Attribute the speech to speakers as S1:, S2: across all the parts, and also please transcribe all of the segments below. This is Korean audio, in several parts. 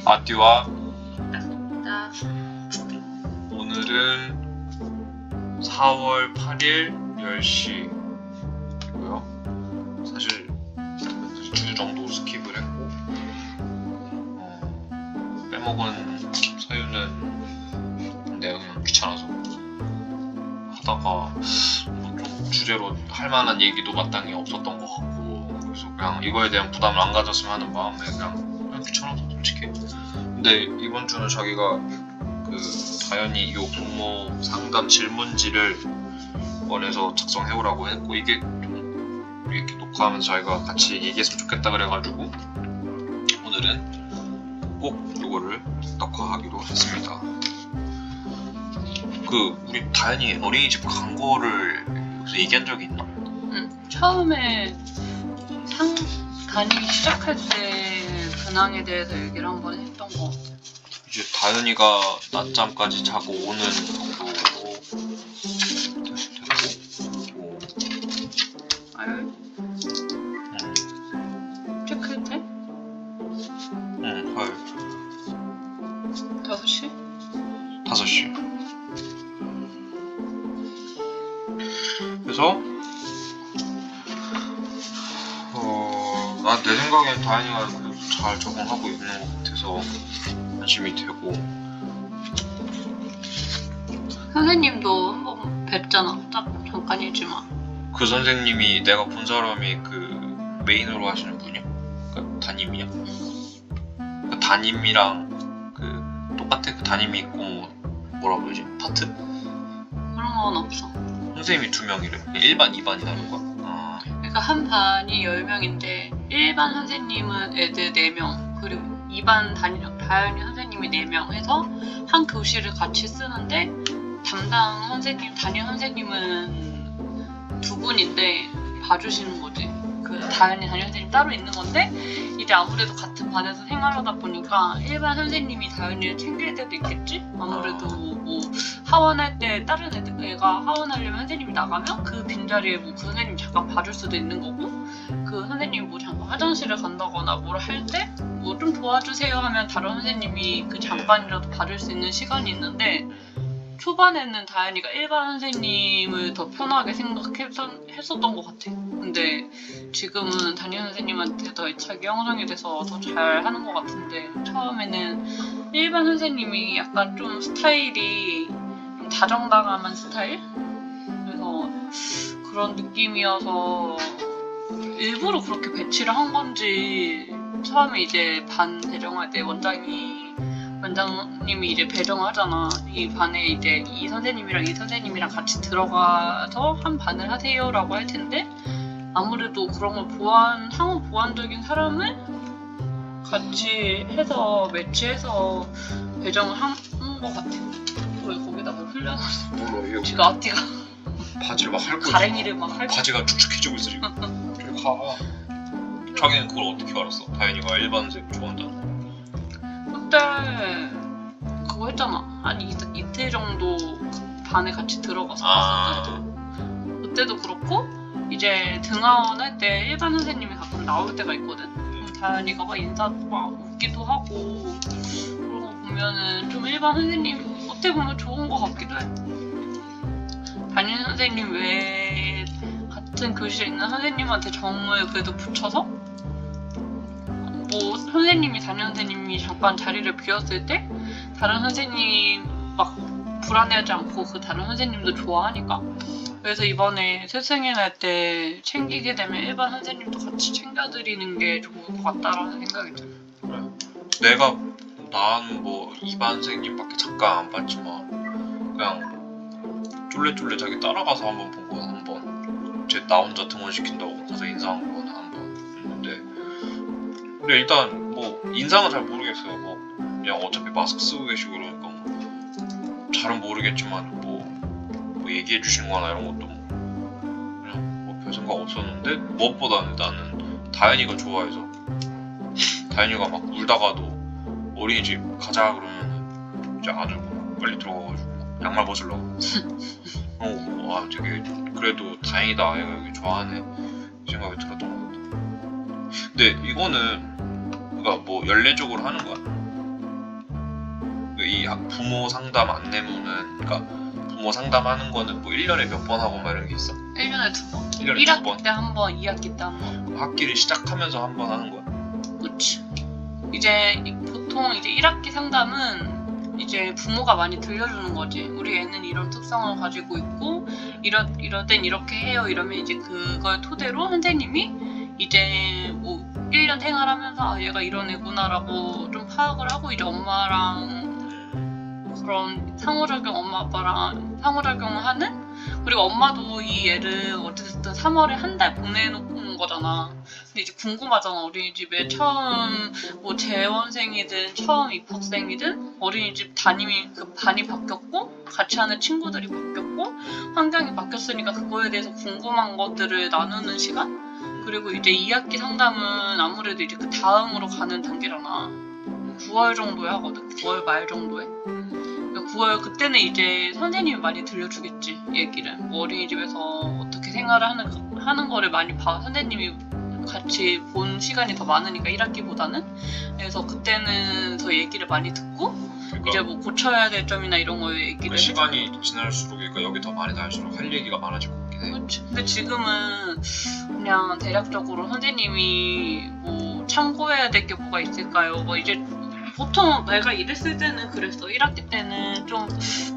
S1: 아띠와
S2: 나
S1: 오늘은 4월 8일 10시이고요. 사실 2주 정도 스킵을 했고 빼먹은 사유는 내가 그냥 귀찮아서 하다가 좀 주제로 할 만한 얘기도 마땅히 없었던 것 같고, 그래서 그냥 이거에 대한 부담을 안 가졌으면 하는 마음에 그냥 귀찮아서 솔직히. 근데 이번 주는 자기가 다현이 요 부모 상담 질문지를 원해서 작성해오라고 했고, 이게 좀 이렇게 녹화하면서 자기가 같이 얘기했으면 좋겠다 그래가지고 오늘은 꼭 요거를 녹화하기로 했습니다. 우리 다현이 어린이집 간 거를 여기서 얘기한 적이 있나?
S2: 응. 처음에 다니기 시작할 때 근황에 대해서 얘기를 한번 했던 거 같아.
S1: 이제 다현이가 낮잠까지 자고 오는 정도로 됐고,
S2: 아유? 체크했대?
S1: 응, 헐.
S2: 5시?
S1: 5시. 그래서 내 생각엔 다현이가 잘 적응하고 있는 것 같아서 안심이 되고.
S2: 선생님도 한번 뵀잖아. 딱 잠깐이지만.
S1: 그 선생님이 내가 본 사람이 메인으로 하시는 분이야? 담임이야? 담임이랑 똑같아? 담임이 있고 뭐라 그러지? 파트?
S2: 그런 건 없어.
S1: 선생님이 2명이래. 1반, 2반이 다른 거야?
S2: 그러니까 한 반이 10명인데 1반 선생님은 애들 4명, 그리고 2반 다현이 선생님이 4명 해서 한 교실을 같이 쓰는데, 담당 선생님, 담임 선생님은 2분인데 봐주시는 거지. 다현이 담임 선생님 따로 있는 건데, 이제 아무래도 같은 반에서 생활하다 보니까 일반 선생님이 다현이를 챙길 때도 있겠지? 아무래도 뭐 하원할 때 다른 애가 하원하려면 선생님이 나가면 그 빈자리에 그 선생님이 잠깐 봐줄 수도 있는 거고, 그 선생님이 뭐 잠깐 화장실을 간다거나 뭘 할 때 뭐 좀 도와주세요 하면 다른 선생님이 그 잠깐이라도 봐줄 수 있는 시간이 있는데, 초반에는 다현이가 일반 선생님을 더 편하게 생각했었던 것 같아. 근데 지금은 담임 선생님한테 더 애착이 형성이 돼서 더 잘하는 것 같은데, 처음에는 일반 선생님이 약간 좀 스타일이 좀 다정다감한 스타일? 그래서 그런 느낌이어서 일부러 그렇게 배치를 한 건지, 처음에 이제 반 배정할 때 원장님이 이제 배정하잖아. 이 반에 이제 이 선생님이랑 같이 들어가서 한 반을 하세요라고 할 텐데, 아무래도 그런 걸 상호 보완적인 사람을 같이 해서 매치해서 배정을 한 것 같아. 왜 거기다 뭐 흘려놨어?
S1: 몰라,
S2: 지금 앞뒤가
S1: 바지를 막 핥고
S2: 가랭이를 막 핥고.
S1: 바지가 축축해지고 있어 지금. 저리 가. 자기는 그걸 어떻게 알았어? 다현이가 일반 선생님 좋아한다는
S2: 그때 그거 했잖아. 한 이틀 정도 반에 같이 들어가서 봤었거든. 그때도 그렇고, 이제 등하원 할 때 일반 선생님이 가끔 나올 때가 있거든. 그럼 다현이가 막 인사도 막 웃기도 하고, 그런 거 보면은 좀 일반 선생님 어떻게 보면 좋은 거 같기도 해. 담임 선생님 외에 같은 교실에 있는 선생님한테 정을 그래도 붙여서, 뭐 담임 선생님이 잠깐 자리를 비웠을 때 다른 선생님 막 불안해하지 않고 그 다른 선생님도 좋아하니까. 그래서 이번에 새생일 날 때 챙기게 되면 일반 선생님도 같이 챙겨드리는 게 좋을 것 같다라는 생각이 들어.
S1: 그래. 난 뭐 2반 선생님밖에 잠깐 안 봤지만 그냥 쫄래쫄래 자기 따라가서 한번 본 건 한 번, 나 혼자 등원시킨다고 가서 인사한 건 한 번 있는데, 근데 일단 뭐 인상은 잘 모르겠어요. 뭐 그냥 어차피 마스크 쓰고 계시고 그러니까 뭐 잘은 모르겠지만 뭐 얘기해 주시는 거나 이런 것도 그냥 뭐 별 생각 없었는데, 무엇보다는 나는 다현이가 좋아해서, 다현이가 막 울다가도 어린이집 가자 그러면 이제 안으로 빨리 들어가가지고 양말 벗으려고 되게 그래도 다행이다, 얘가 여기 좋아하네 이 생각이 들었던 것 같아. 근데 이거는 그러니까 뭐 연례적으로 하는 거야? 이 부모 상담 안내문은 그러니까 부모 상담하는 거는 뭐 1년에 몇 번 하고 막 이런 게 있어?
S2: 1년에 2번.
S1: 1년에 2번?
S2: 1학기 때 한 번, 2학기 때 한 번.
S1: 학기를 시작하면서 한 번 하는 거야?
S2: 그치. 이제 보통 이제 1학기 상담은 이제 부모가 많이 들려주는 거지. 우리 애는 이런 특성을 가지고 있고 이럴 땐 이렇게 해요. 이러면 이제 그걸 토대로 선생님이 이제 뭐 1년 생활하면서 아, 얘가 이런 애구나라고 좀 파악을 하고 이제 엄마랑 그런 상호작용, 엄마 아빠랑 상호작용을 하는. 그리고 엄마도 이 애를 어쨌든 3월에 한 달 보내놓은 거잖아. 근데 이제 궁금하잖아. 어린이집에 처음 뭐 재원생이든 처음 입학생이든 어린이집 그 반이 바뀌었고 같이 하는 친구들이 바뀌었고 환경이 바뀌었으니까 그거에 대해서 궁금한 것들을 나누는 시간. 그리고 이제 2학기 상담은 아무래도 이제 그 다음으로 가는 단계잖아. 9월 정도에 하거든. 9월 말 정도에. 9월 그때는 이제 선생님이 많이 들려주겠지. 얘기를 뭐 어린이집에서 어떻게 생활을 하는 거를 많이 선생님이 같이 본 시간이 더 많으니까 1학기보다는. 그래서 그때는 더 얘기를 많이 듣고
S1: 그러니까
S2: 이제 뭐 고쳐야 될 점이나 이런 거 얘기를
S1: 시간이 지날수록 그러니까 여기 더 많이 나갈수록 할 얘기가 많아지고 있긴 해.
S2: 그렇지. 근데 지금은 그냥 대략적으로 선생님이 뭐 참고해야 될 게 뭐가 있을까요? 뭐 이제 보통 내가 이랬을 때는 그랬어. 1학기 때는 좀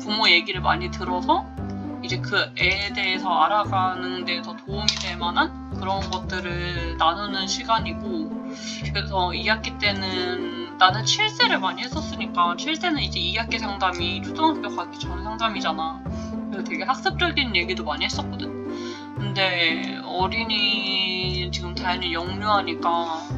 S2: 부모 얘기를 많이 들어서 이제 그 애에 대해서 알아가는 데 더 도움이 될 만한 그런 것들을 나누는 시간이고, 그래서 2학기 때는 나는 7세를 많이 했었으니까 7세는 이제 2학기 상담이 초등학교 가기 전 상담이잖아. 그래서 되게 학습적인 얘기도 많이 했었거든. 근데 어린이 지금 다현이 영유아니까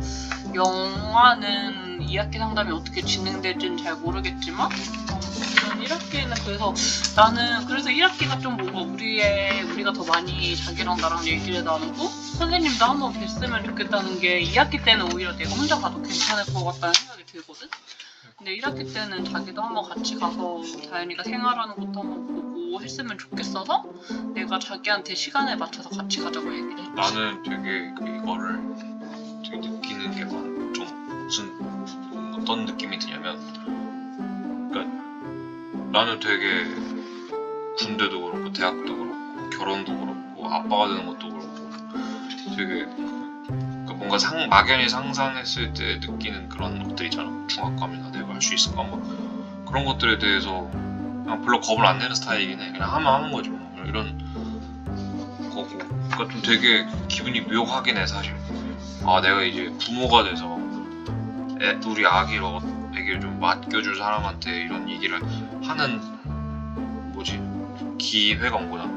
S2: 영화는 2학기 상담이 어떻게 진행될지는 잘 모르겠지만 1학기에는 그래서 나는 그래서 1학기가 좀 뭔가 우리가 더 많이 자기랑 나랑 얘기를 나누고 선생님도 한번 뵀으면 좋겠다는 게 2학기 때는 오히려 내가 혼자 가도 괜찮을 것 같다는 생각이 들거든. 근데 1학기 때는 자기도 한번 같이 가서 다현이가 생활하는 것도 한번 보고 했으면 좋겠어서 내가 자기한테 시간을 맞춰서 같이 가자고 얘기를 했지.
S1: 나는 되게 이거를 되게 느끼는 게 좀 무슨 어떤 느낌이 드냐면, 그러니까 나는 되게 군대도 그렇고 대학도 그렇고 결혼도 그렇고 아빠가 되는 것도 그렇고 되게 그러니까 뭔가 막연히 상상했을 때 느끼는 그런 것들 있잖아. 중압감이나 내가 할 수 있을까 뭐 그런 것들에 대해서 그냥 별로 겁을 안 내는 스타일이긴 해. 그냥 하면 거지 뭐 이런 거고. 그러니까 좀 되게 기분이 묘하긴 해 사실. 아 내가 이제 부모가 돼서 우리 아기를 좀 맡겨줄 사람한테 이런 얘기를 하는 기회가 온 거잖아.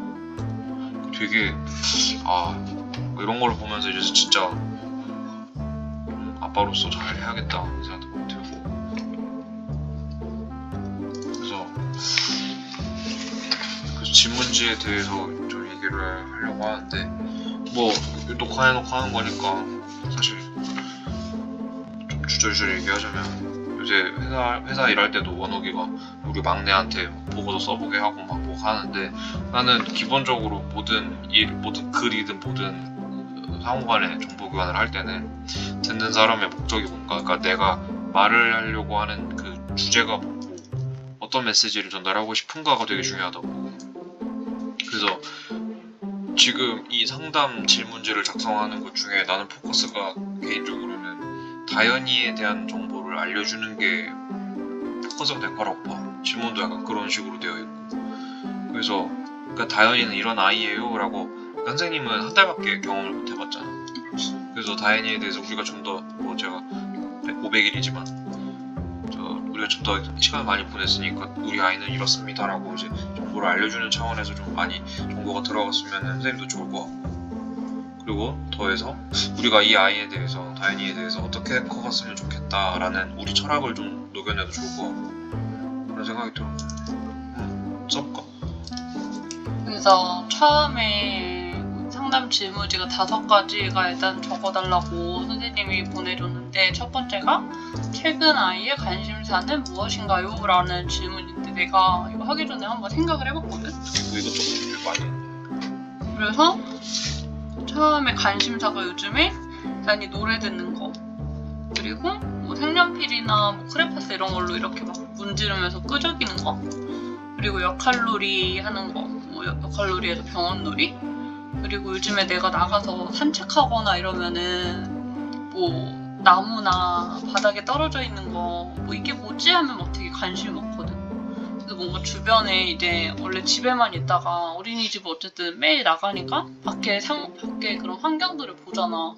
S1: 되게 이런 걸 보면서 이제 진짜 아빠로서 잘 해야겠다 생각도 들고. 그래서 그 질문지에 대해서 좀 얘기를 하려고 하는데 뭐 녹화해놓고 하는 거니까 사실 좀 주저주저 얘기하자면 요새 회사 일할 때도 원욱이가 우리 막내한테 보고서 써보게 하고 막 뭐 하는데 나는 기본적으로 모든 글이든 모든 상호간의 정보 교환을 할 때는 듣는 사람의 목적이 뭔가, 그러니까 내가 말을 하려고 하는 그 주제가 뭐고 어떤 메시지를 전달하고 싶은가가 되게 중요하다고. 그래서 지금 이 상담 질문지를 작성하는 것 중에 나는 포커스가 개인적으로는 다현이에 대한 정보를 알려주는 게 포커스가 될 거라고 봐. 질문도 약간 그런 식으로 되어 있고. 그래서 그러니까 다현이는 이런 아이예요 라고 선생님은 한 달밖에 경험을 못 해봤잖아. 그래서 다현이에 대해서 우리가 좀 더 제가 500일이지만 우리가 좀 더 시간을 많이 보냈으니까 우리 아이는 이렇습니다 라고 이제 정보를 알려주는 차원에서 좀 많이 정보가 들어갔으면 선생님도 좋을 것 같고, 그리고 더해서 우리가 이 아이에 대해서 다현이에 대해서 어떻게 커갔으면 좋겠다라는 우리 철학을 좀 녹여내도 좋을 것 같고 그런 생각이 들어. 써볼까?
S2: 그래서 처음에 상담 질문지가 5가지가 일단 적어달라고 선생님이 보내줬는데, 첫 번째가 최근 아이의 관심사는 무엇인가요? 라는 질문인데 내가 이거 하기 전에 한번 생각을 해봤거든.
S1: 이것저것 많이.
S2: 그래서 처음에 관심사가 요즘에 다현이 노래 듣는 거, 그리고 뭐 연필이나 뭐 크레파스 이런 걸로 이렇게 막 문지르면서 끄적이는 거, 그리고 역할놀이 하는 거, 뭐 역할놀이에서 병원놀이, 그리고 요즘에 내가 나가서 산책하거나 이러면은 뭐 나무나 바닥에 떨어져 있는 거 뭐 이게 뭐지 하면 막 되게 관심이 많거든. 그래서 뭔가 주변에 이제 원래 집에만 있다가 어린이집 어쨌든 매일 나가니까 밖에 그런 환경들을 보잖아.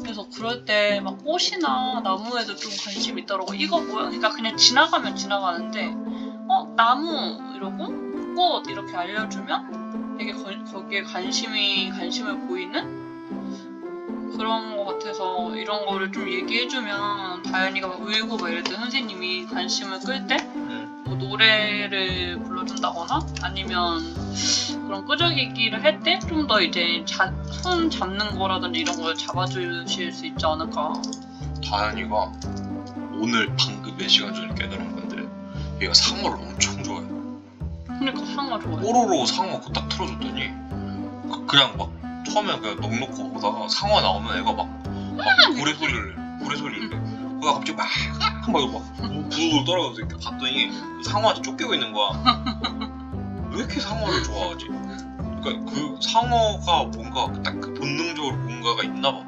S2: 그래서 그럴 때 막 꽃이나 나무에도 좀 관심이 있더라고. 이거 뭐야? 그러니까 그냥 지나가면 지나가는데 나무 이러고 꽃 이렇게 알려주면 되게 거기에 관심을 보이는 그런 거 같아서 이런 거를 좀 얘기해주면 다현이가 막 울고 막 이럴 때 선생님이 관심을 끌 때 뭐 노래를 불러준다거나 아니면 그런 끄적이기를 할 때 좀 더 이제 손 잡는 거라든지 이런 걸 잡아주실 수 있지 않을까.
S1: 다현이가 오늘 방금 4시간 전에 깨달은 건데 얘가 상어를 엄청 좋아해.
S2: 그러니까 상어 좋아해.
S1: 뽀로로 상어 그거 딱 틀어줬더니 그냥 막 처음에 그냥 넋놓고 보다가 상어 나오면 애가 막 고래 소리를 내. 그러다 갑자기 막 부르르 떨어져서 이렇게 봤더니 상어한테 쫓기고 있는 거야. 왜 이렇게 상어를 좋아하지? 그러니까 그 상어가 뭔가 딱 그 본능적으로 뭔가가 있나 봐.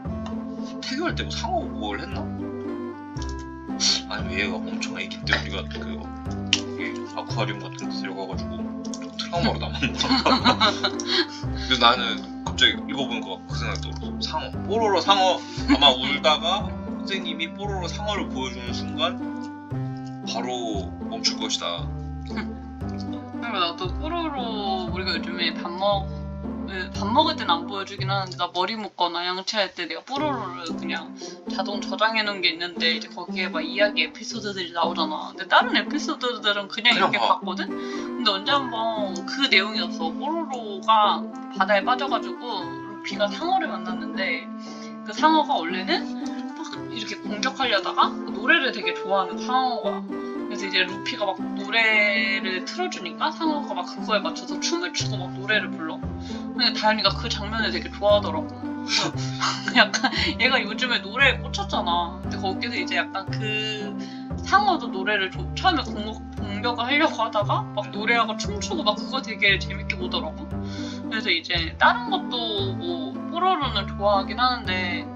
S1: 태교할 때 뭐 상어 뭘 했나? 아니 얘가 엄청 애기 때 우리가 그 아쿠아리움 같은 데 들어가가지고 좀 트라우마로 남았나 봐. 그래서 나는 갑자기 이거 보니까 그 생각이 들었어. 상어, 뽀로로 상어. 아마 울다가 선생님이 뽀로로 상어를 보여주는 순간 바로 멈출 것이다.
S2: 그리고 나도 뽀로로 우리가 요즘에 밥 먹을 땐 안 보여주긴 하는데 나 머리 묶거나 양치할 때 내가 뽀로로를 그냥 자동 저장해 놓은 게 있는데 이제 거기에 막 이야기 에피소드들이 나오잖아. 근데 다른 에피소드들은 그냥 이렇게
S1: 봐.
S2: 봤거든? 근데 언제 한번 그 내용이었어. 뽀로로가 바다에 빠져가지고 루피가 상어를 만났는데 그 상어가 원래는 막 이렇게 공격하려다가 노래를 되게 좋아하는 상어가. 그래서 이제 루피가 막 노래를 틀어주니까 상어가 막 그거에 맞춰서 춤을 추고 막 노래를 불러. 근데 다현이가 그 장면을 되게 좋아하더라고. 그래서 약간 얘가 요즘에 노래에 꽂혔잖아. 근데 거기서 이제 약간 그 상어도 노래를 처음에 공격을 하려고 하다가 막 노래하고 춤추고 막 그거 되게 재밌게 보더라고. 그래서 이제 다른 것도 뭐 뽀로로는 좋아하긴 하는데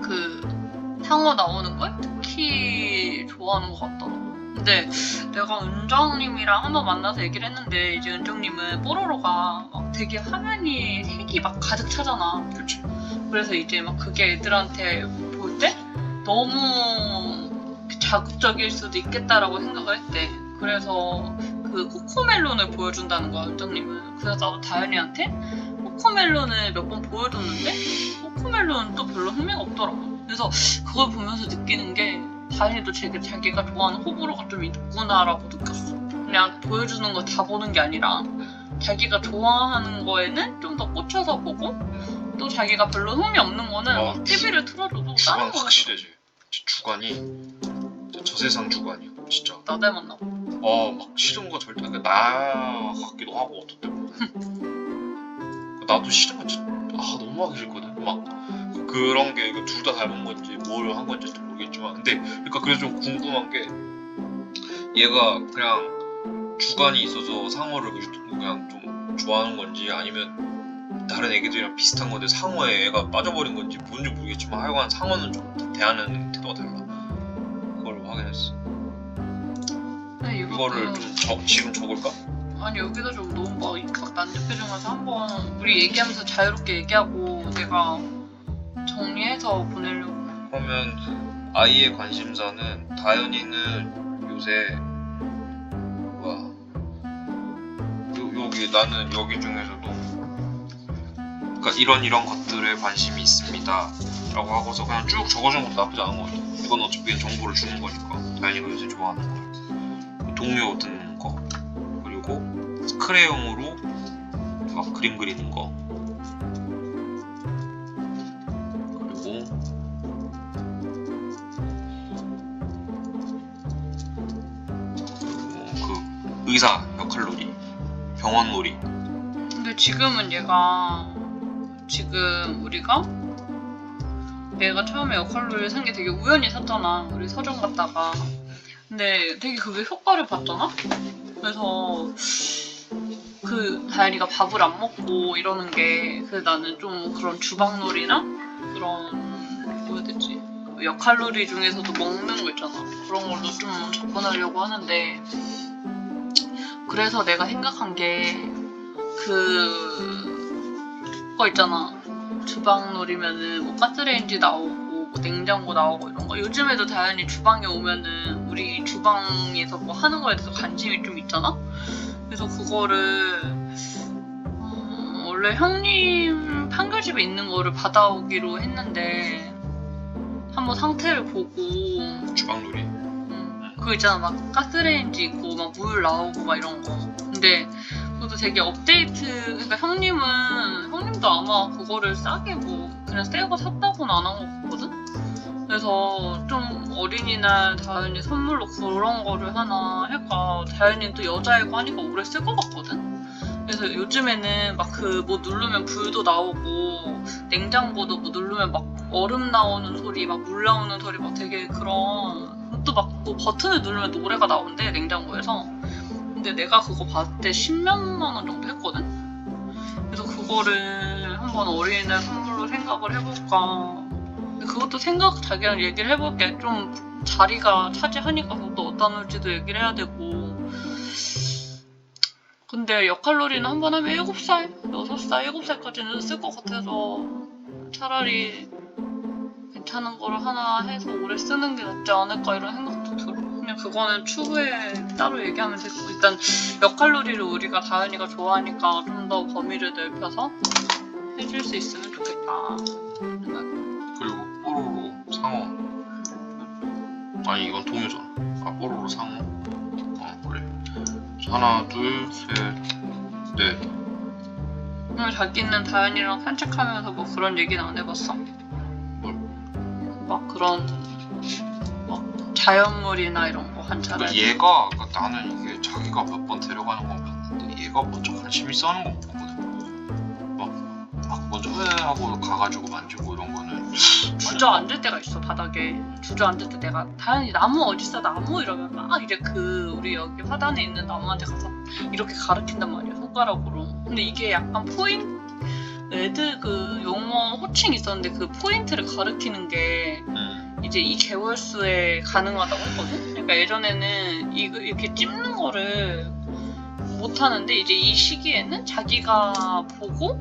S2: 그 상어 나오는 걸 특히 좋아하는 것 같더라고. 근데 내가 은정님이랑 한번 만나서 얘기를 했는데 이제 은정님은 뽀로로가 막 되게 화면이 색이 막 가득 차잖아.
S1: 그렇지.
S2: 그래서 이제 막 그게 애들한테 볼 때 너무 자극적일 수도 있겠다라고 생각을 했대. 그래서 그 코코멜론을 보여준다는 거야, 은정님은. 그래서 나도 다현이한테 코코멜론을 몇 번 보여줬는데 코코멜론은 또 별로 흥미가 없더라고. 그래서 그걸 보면서 느끼는 게 다현이도 자기가 좋아하는 호불호가 좀 있구나라고 느꼈어. 그냥 보여주는 거 다 보는 게 아니라 자기가 좋아하는 거에는 좀 더 꽂혀서 보고 또 자기가 별로 흥미 없는 거는 막 TV를 틀어줘도
S1: 주관
S2: 다른 거는
S1: 확실해져. 주관이 저 세상 주관이야 진짜.
S2: 나 닮았나 봐.
S1: 막 싫은 거 절대 그러니까 나 같기도 하고 어떨 때 보면 나도 싫은 거 진짜 너무 하기 싫거든. 막 그런 게 둘 다 닮은 건지 뭘 한 건지 모르겠지만 근데 그러니까 그래서 좀 궁금한 게 얘가 그냥 주관이 있어서 상어를 그냥 좀 좋아하는 건지 아니면 다른 애기들이랑 비슷한 건데 상어에 애가 빠져버린 건지 뭔지 모르겠지만 하여간 상어는 좀 대하는 태도가 달라. 그걸 확인했어. 이거를 좀 지금 적을까?
S2: 아니 여기다 좀 너무 막 난잡해져서 한번 우리 얘기하면서 자유롭게 얘기하고 내가 정리해서 보내려고.
S1: 그러면 아이의 관심사는 다현이는 요새 여기 나는 여기 중에서도 그러니까 이런 것들에 관심이 있습니다 라고 하고서 그냥 쭉 적어주는 것도 나쁘지 않은 것 같아. 이건 어차피 정보를 주는 거니까 다현이가 요새 좋아하는 거 동요 듣는 거 그리고 크레용으로 막 그림 그리는 거 그리고 그 의사 역할놀이 병원놀이.
S2: 근데 지금은 얘가 우리가 내가 처음에 역할을 산 게 되게 우연히 샀잖아. 우리 서점 갔다가. 근데 되게 그게 효과를 봤잖아? 그래서 그 다현이가 밥을 안 먹고 이러는 게 나는 좀 그런 주방놀이나 그런 뭐야 되지? 그 역할놀이 중에서도 먹는 거 있잖아. 그런 걸로 좀 접근하려고 하는데 그래서 내가 생각한 게 그거 있잖아. 주방놀이면은 뭐 가스레인지 나오고 뭐 냉장고 나오고 이런 거. 요즘에도 다현이 주방에 오면은 우리 주방에서 뭐 하는 거에 대해서 관심이 좀 있잖아. 그래서 그거를 원래 형님 판교집에 있는 거를 받아오기로 했는데 한번 상태를 보고
S1: 주방놀이.
S2: 그거 있잖아. 막 가스레인지 있고 막 물 나오고 막 이런 거. 근데 그것도 되게 업데이트. 그러니까 형님도 아마 그거를 싸게 뭐 그냥 새 거 샀다고는 안 한 것 같거든. 그래서 좀 어린이날 다현이 선물로 그런 거를 하나 할까. 다현이는 또 여자애고 하니까 오래 쓸 것 같거든. 그래서 요즘에는 막 그 뭐 누르면 불도 나오고 냉장고도 뭐 누르면 막 얼음 나오는 소리, 막 물 나오는 소리, 막 되게 그런 또 막 뭐 버튼을 누르면 노래가 나온대 냉장고에서. 근데 내가 그거 봤을 때 10몇만 원 정도 했거든. 그래서 그거를 한번 어린이날 선물로 생각을 해볼까. 그것도 자기랑 얘기를 해볼게. 좀 자리가 차지하니까 그것도 어디다 놓을지도 얘기를 해야 되고. 근데 역할놀이는 한번 하면 7살, 6살, 7살까지는 쓸 것 같아서 차라리 괜찮은 거를 하나 해서 오래 쓰는 게 낫지 않을까 이런 생각도 들어. 그냥 그거는 추후에 따로 얘기하면 되고 일단 역할놀이를 우리가 다현이가 좋아하니까 좀 더 범위를 넓혀서 해줄 수 있으면 좋겠다 생각.
S1: 그리고 뽀로로 상어. 아니 이건 동요잖아. 아 뽀로로 상어. 그래. 하나 둘 셋 넷.
S2: 오늘 자기는 다현이랑 산책하면서 뭐 그런 얘기는 안 해봤어? 막 그런 막 자연물이나 이런 거 관찰할 때.
S1: 얘가 그러니까 나는 이게 자기가 몇 번 데려가는 건 봤는데 얘가 먼저 관심 있어 하는 건 못 보거든. 막 먼저 하고 가가지고 만지고 이런 거는
S2: 주저앉을 때가 있어. 바닥에 주저앉을 때 내가 다현이 나무 어딨어 나무 이러면 막 이제 그 우리 여기 화단에 있는 나무한테 가서 이렇게 가르친단 말이야 손가락으로. 근데 이게 약간 애들 그 용어 호칭 있었는데 그 포인트를 가르치는 게 이제 이 개월수에 가능하다고 했거든? 그러니까 예전에는 이렇게 찝는 거를 못 하는데 이제 이 시기에는 자기가 보고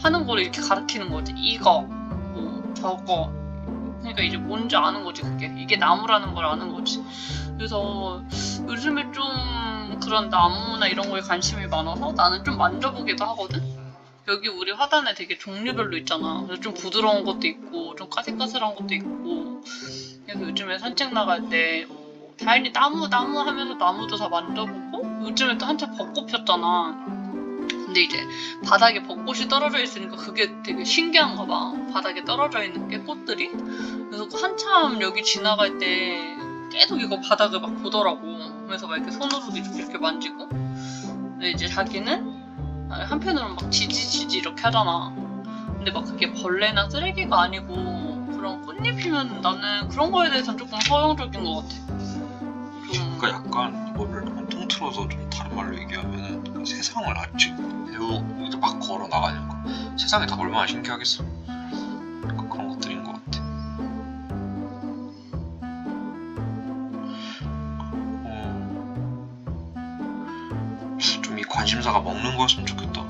S2: 하는 거를 이렇게 가르치는 거지. 이거, 뭐 저거. 그러니까 이제 뭔지 아는 거지 그게. 이게 나무라는 걸 아는 거지. 그래서 요즘에 좀 그런 나무나 이런 거에 관심이 많아서 나는 좀 만져보기도 하거든? 여기 우리 화단에 되게 종류별로 있잖아. 그래서 좀 부드러운 것도 있고 좀 까슬까슬한 것도 있고. 그래서 요즘에 산책 나갈 때 다행히 나무 하면서 나무도 다 만져보고 요즘에 또 한참 벚꽃 폈잖아. 근데 이제 바닥에 벚꽃이 떨어져 있으니까 그게 되게 신기한가 봐. 바닥에 떨어져 있는 게 꽃들이. 그래서 한참 여기 지나갈 때 계속 이거 바닥을 막 보더라고. 그래서 막 이렇게 손으로도 이렇게 만지고. 근데 이제 자기는 한편으로는 막 지지 이렇게 하잖아. 근데 막 그게 벌레나 쓰레기가 아니고 그런 꽃잎이면 나는 그런 거에 대해서는 조금 서양적인 것 같아.
S1: 그러니까 약간 이거를 좀 통틀어서 좀 다른 말로 얘기하면은 그 세상을 아직 배우 이제 막 걸어 나가는 거. 세상에 다 얼마나 신기하겠어. 그러니까 그런 것들인 것 같아. 좀 이 관심사가 먹는 거였으면 좋겠다.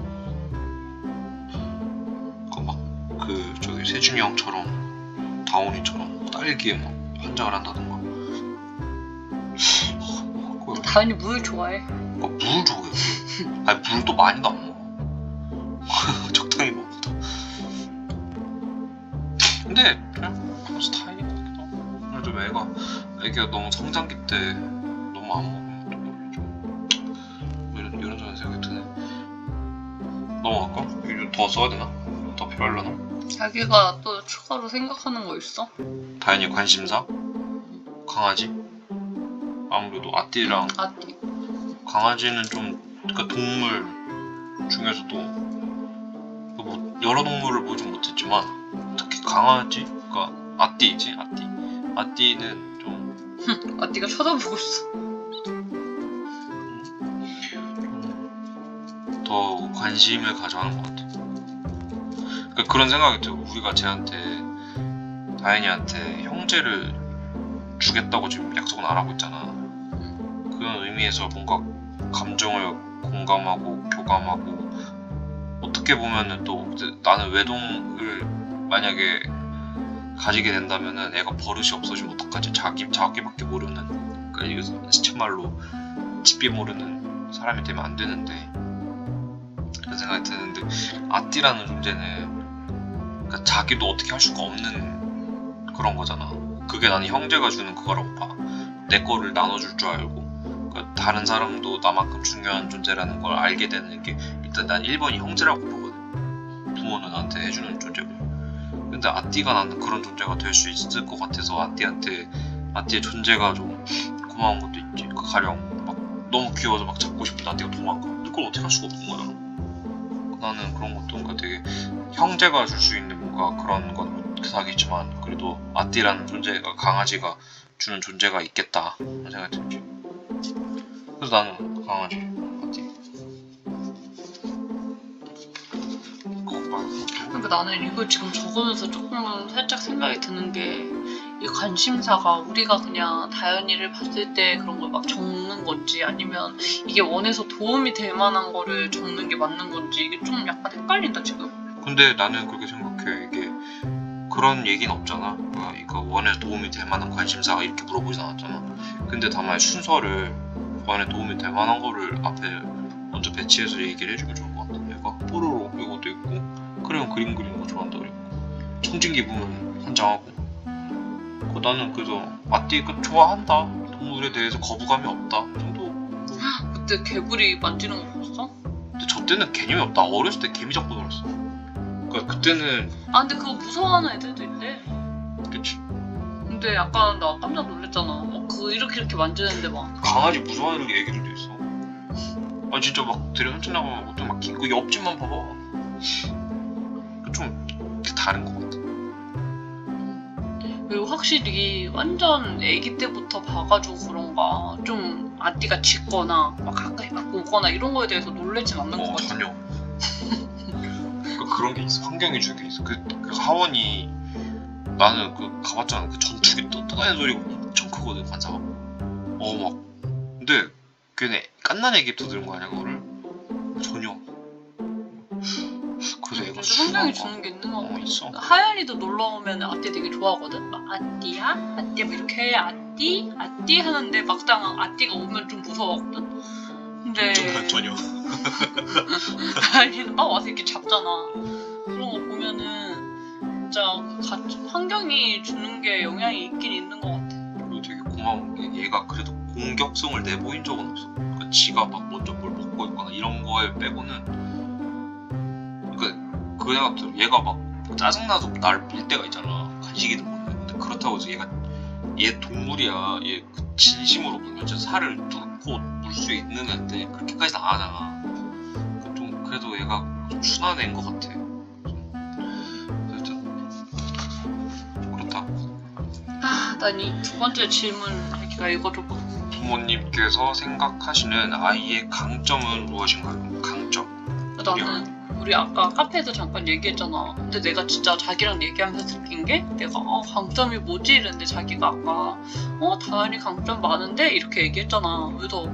S1: 그 저기 세준이 형처럼 다온이처럼 딸기에 막 환장을 한다던가.
S2: 다현이 물 좋아해.
S1: 물 좋아해. 아니 물도 많이도 안 먹어. 적당히 먹었다. 근데 그냥 그런 스타일인 것 같기도 하고. 그래도 애가 너무 성장기 때 너무 안 먹으면 또 모르겠죠. 이런 생각이 드네. 넘어갈까? 이거 더 써야 되나? 더 필요하려나?
S2: 자기가 또 추가로 생각하는 거 있어?
S1: 다현이 관심사? 강아지? 아무래도 아띠랑
S2: 아띠.
S1: 강아지는 좀 그러니까 동물 중에서도 뭐 여러 동물을 보진 못했지만 특히 강아지? 그러니까 아띠. 아띠는 좀
S2: 아띠가 쳐다보고 있어.
S1: 더 관심을 가져하는 것 같아. 그러니까 그런 생각이 들어. 우리가 다현이한테 형제를 주겠다고 지금 약속은 안 하고 있잖아. 그런 의미에서 뭔가 감정을 공감하고 교감하고, 어떻게 보면은 또 나는 외동을 만약에 가지게 된다면은 애가 버릇이 없어지면 어떡하지? 자기밖에 모르는, 그러니까 이거 시쳇말로 집비 모르는 사람이 되면 안 되는데, 그런 생각이 드는데, 아띠라는 존재는 그러니까 자기도 어떻게 할 수가 없는 그런 거잖아. 그게 나는 형제가 주는 그거라고 봐. 내 거를 나눠줄 줄 알고, 그러니까 다른 사람도 나만큼 중요한 존재라는 걸 알게 되는 게, 일단 난 1번이 형제라고 보거든. 부모는 나한테 해주는 존재고. 근데 아띠가 나는 그런 존재가 될 수 있을 것 같아서 아띠의 존재가 좀 고마운 것도 있지. 그 가령 막 너무 귀여워서 막 잡고 싶은데 아띠가 도망가. 근데 그걸 어떻게 할 수가 없는 거잖아. 나는 그런 것도 뭔가 되게 형제가 줄 수 있는 뭔가 그런 건 못하겠지만, 그래도 아띠라는 존재가, 강아지가 주는 존재가 있겠다 그런 생각이 들지. 그래서 나는 강아지, 아띠.
S2: 그러니까 나는 이걸 지금 적으면서 조금 살짝 생각이 드는 게, 이 관심사가 우리가 그냥 다현이를 봤을 때 그런 걸 막 적는 건지, 아니면 이게 원해서 도움이 될 만한 거를 적는 게 맞는 건지, 이게 좀 약간 헷갈린다 지금.
S1: 근데 나는 그렇게 생각해. 이게 그런 얘기는 없잖아. 이거 원에 도움이 될 만한 관심사가 이렇게 물어보진 않았잖아. 근데 다만 순서를 원에 도움이 될 만한 거를 앞에 먼저 배치해서 얘기를 해주면 좋을 것 같아. 얘가 뽀로로 이것도 있고, 크레용 그림 그리는 거 좋아한다 그랬고, 청진기 보면 환장하고. 나는 그래서 아띠 좋아한다. 동물에 대해서 거부감이 없다 정도.
S2: 그때 개구리 만지는 거 봤어?
S1: 근데 저 때는 개념이 없다. 어렸을 때 개미 잡고 놀았어. 그러니까 그때는.
S2: 아 근데 그거 무서워하는 애들도 있대.
S1: 그치.
S2: 근데 약간 나 깜짝 놀랐잖아. 그 이렇게 만지는데 막.
S1: 강아지 무서워하는 얘기들도 있어. 아 진짜 막 들여 훔쳐나가면 어떤 막 그 옆집만 봐봐. 좀 다른 것 같아.
S2: 그리고 확실히 완전 아기 때부터 봐가지고 그런가 좀 아띠가 짖거나 막 가까이 막 오거나 이런 거에 대해서 놀라진 않는 것 같아.
S1: 전혀. 그러니까 그런 게 있어. 환경이 주는 게 있어. 그 하원이, 나는 가봤잖아. 그 전축이 떠다니는 소리가 엄청 크거든, 관사가. 막. 근데 걔네 깐난 애기부터 들은 거 아니야, 그거를? 전혀. 그래서 애가
S2: 진짜 환경이 주는 게 있는 거 같아.
S1: 있어.
S2: 하연이도 놀러 오면 아띠 되게 좋아하거든. 막 아띠야, 아띠야 뭐 이렇게 해. 아띠 하는데 막상 아띠가 오면 좀 무서워하거든. 근데
S1: 전혀.
S2: 하연이는 막 와서 이렇게 잡잖아. 그런 거 보면은 진짜 환경이 주는 게 영향이 있긴 있는 것 같아.
S1: 그리고 되게 고마운 게, 얘가 그래도 공격성을 내보인 적은 없어. 그러니까 지가 막 먼저 뭘 먹고 있거나 이런 거에 빼고는. 그러니까 그 생각 들어. 얘가 막 짜증나서 날 밀 때가 있잖아. 간식이든 뭐든. 근데 그렇다고 해서 얘 동물이야. 얘 진심으로 물면 진짜 살을 뚫고 물 수 있는 애인데 그렇게까지는 안 하잖아. 좀 그래도 얘가 좀 순한 애인 것 같아. 그렇다.
S2: 난 이 두 번째 질문 얘기가 읽어줘봐.
S1: 부모님께서 생각하시는 아이의 강점은 무엇인가요? 강점.
S2: 나는 우리 아까 카페에서 잠깐 얘기했잖아. 근데 내가 진짜 자기랑 얘기하면서 느낀 게, 내가 강점이 뭐지? 이랬는데 자기가 아까 다현이 강점 많은데? 이렇게 얘기했잖아. 그래서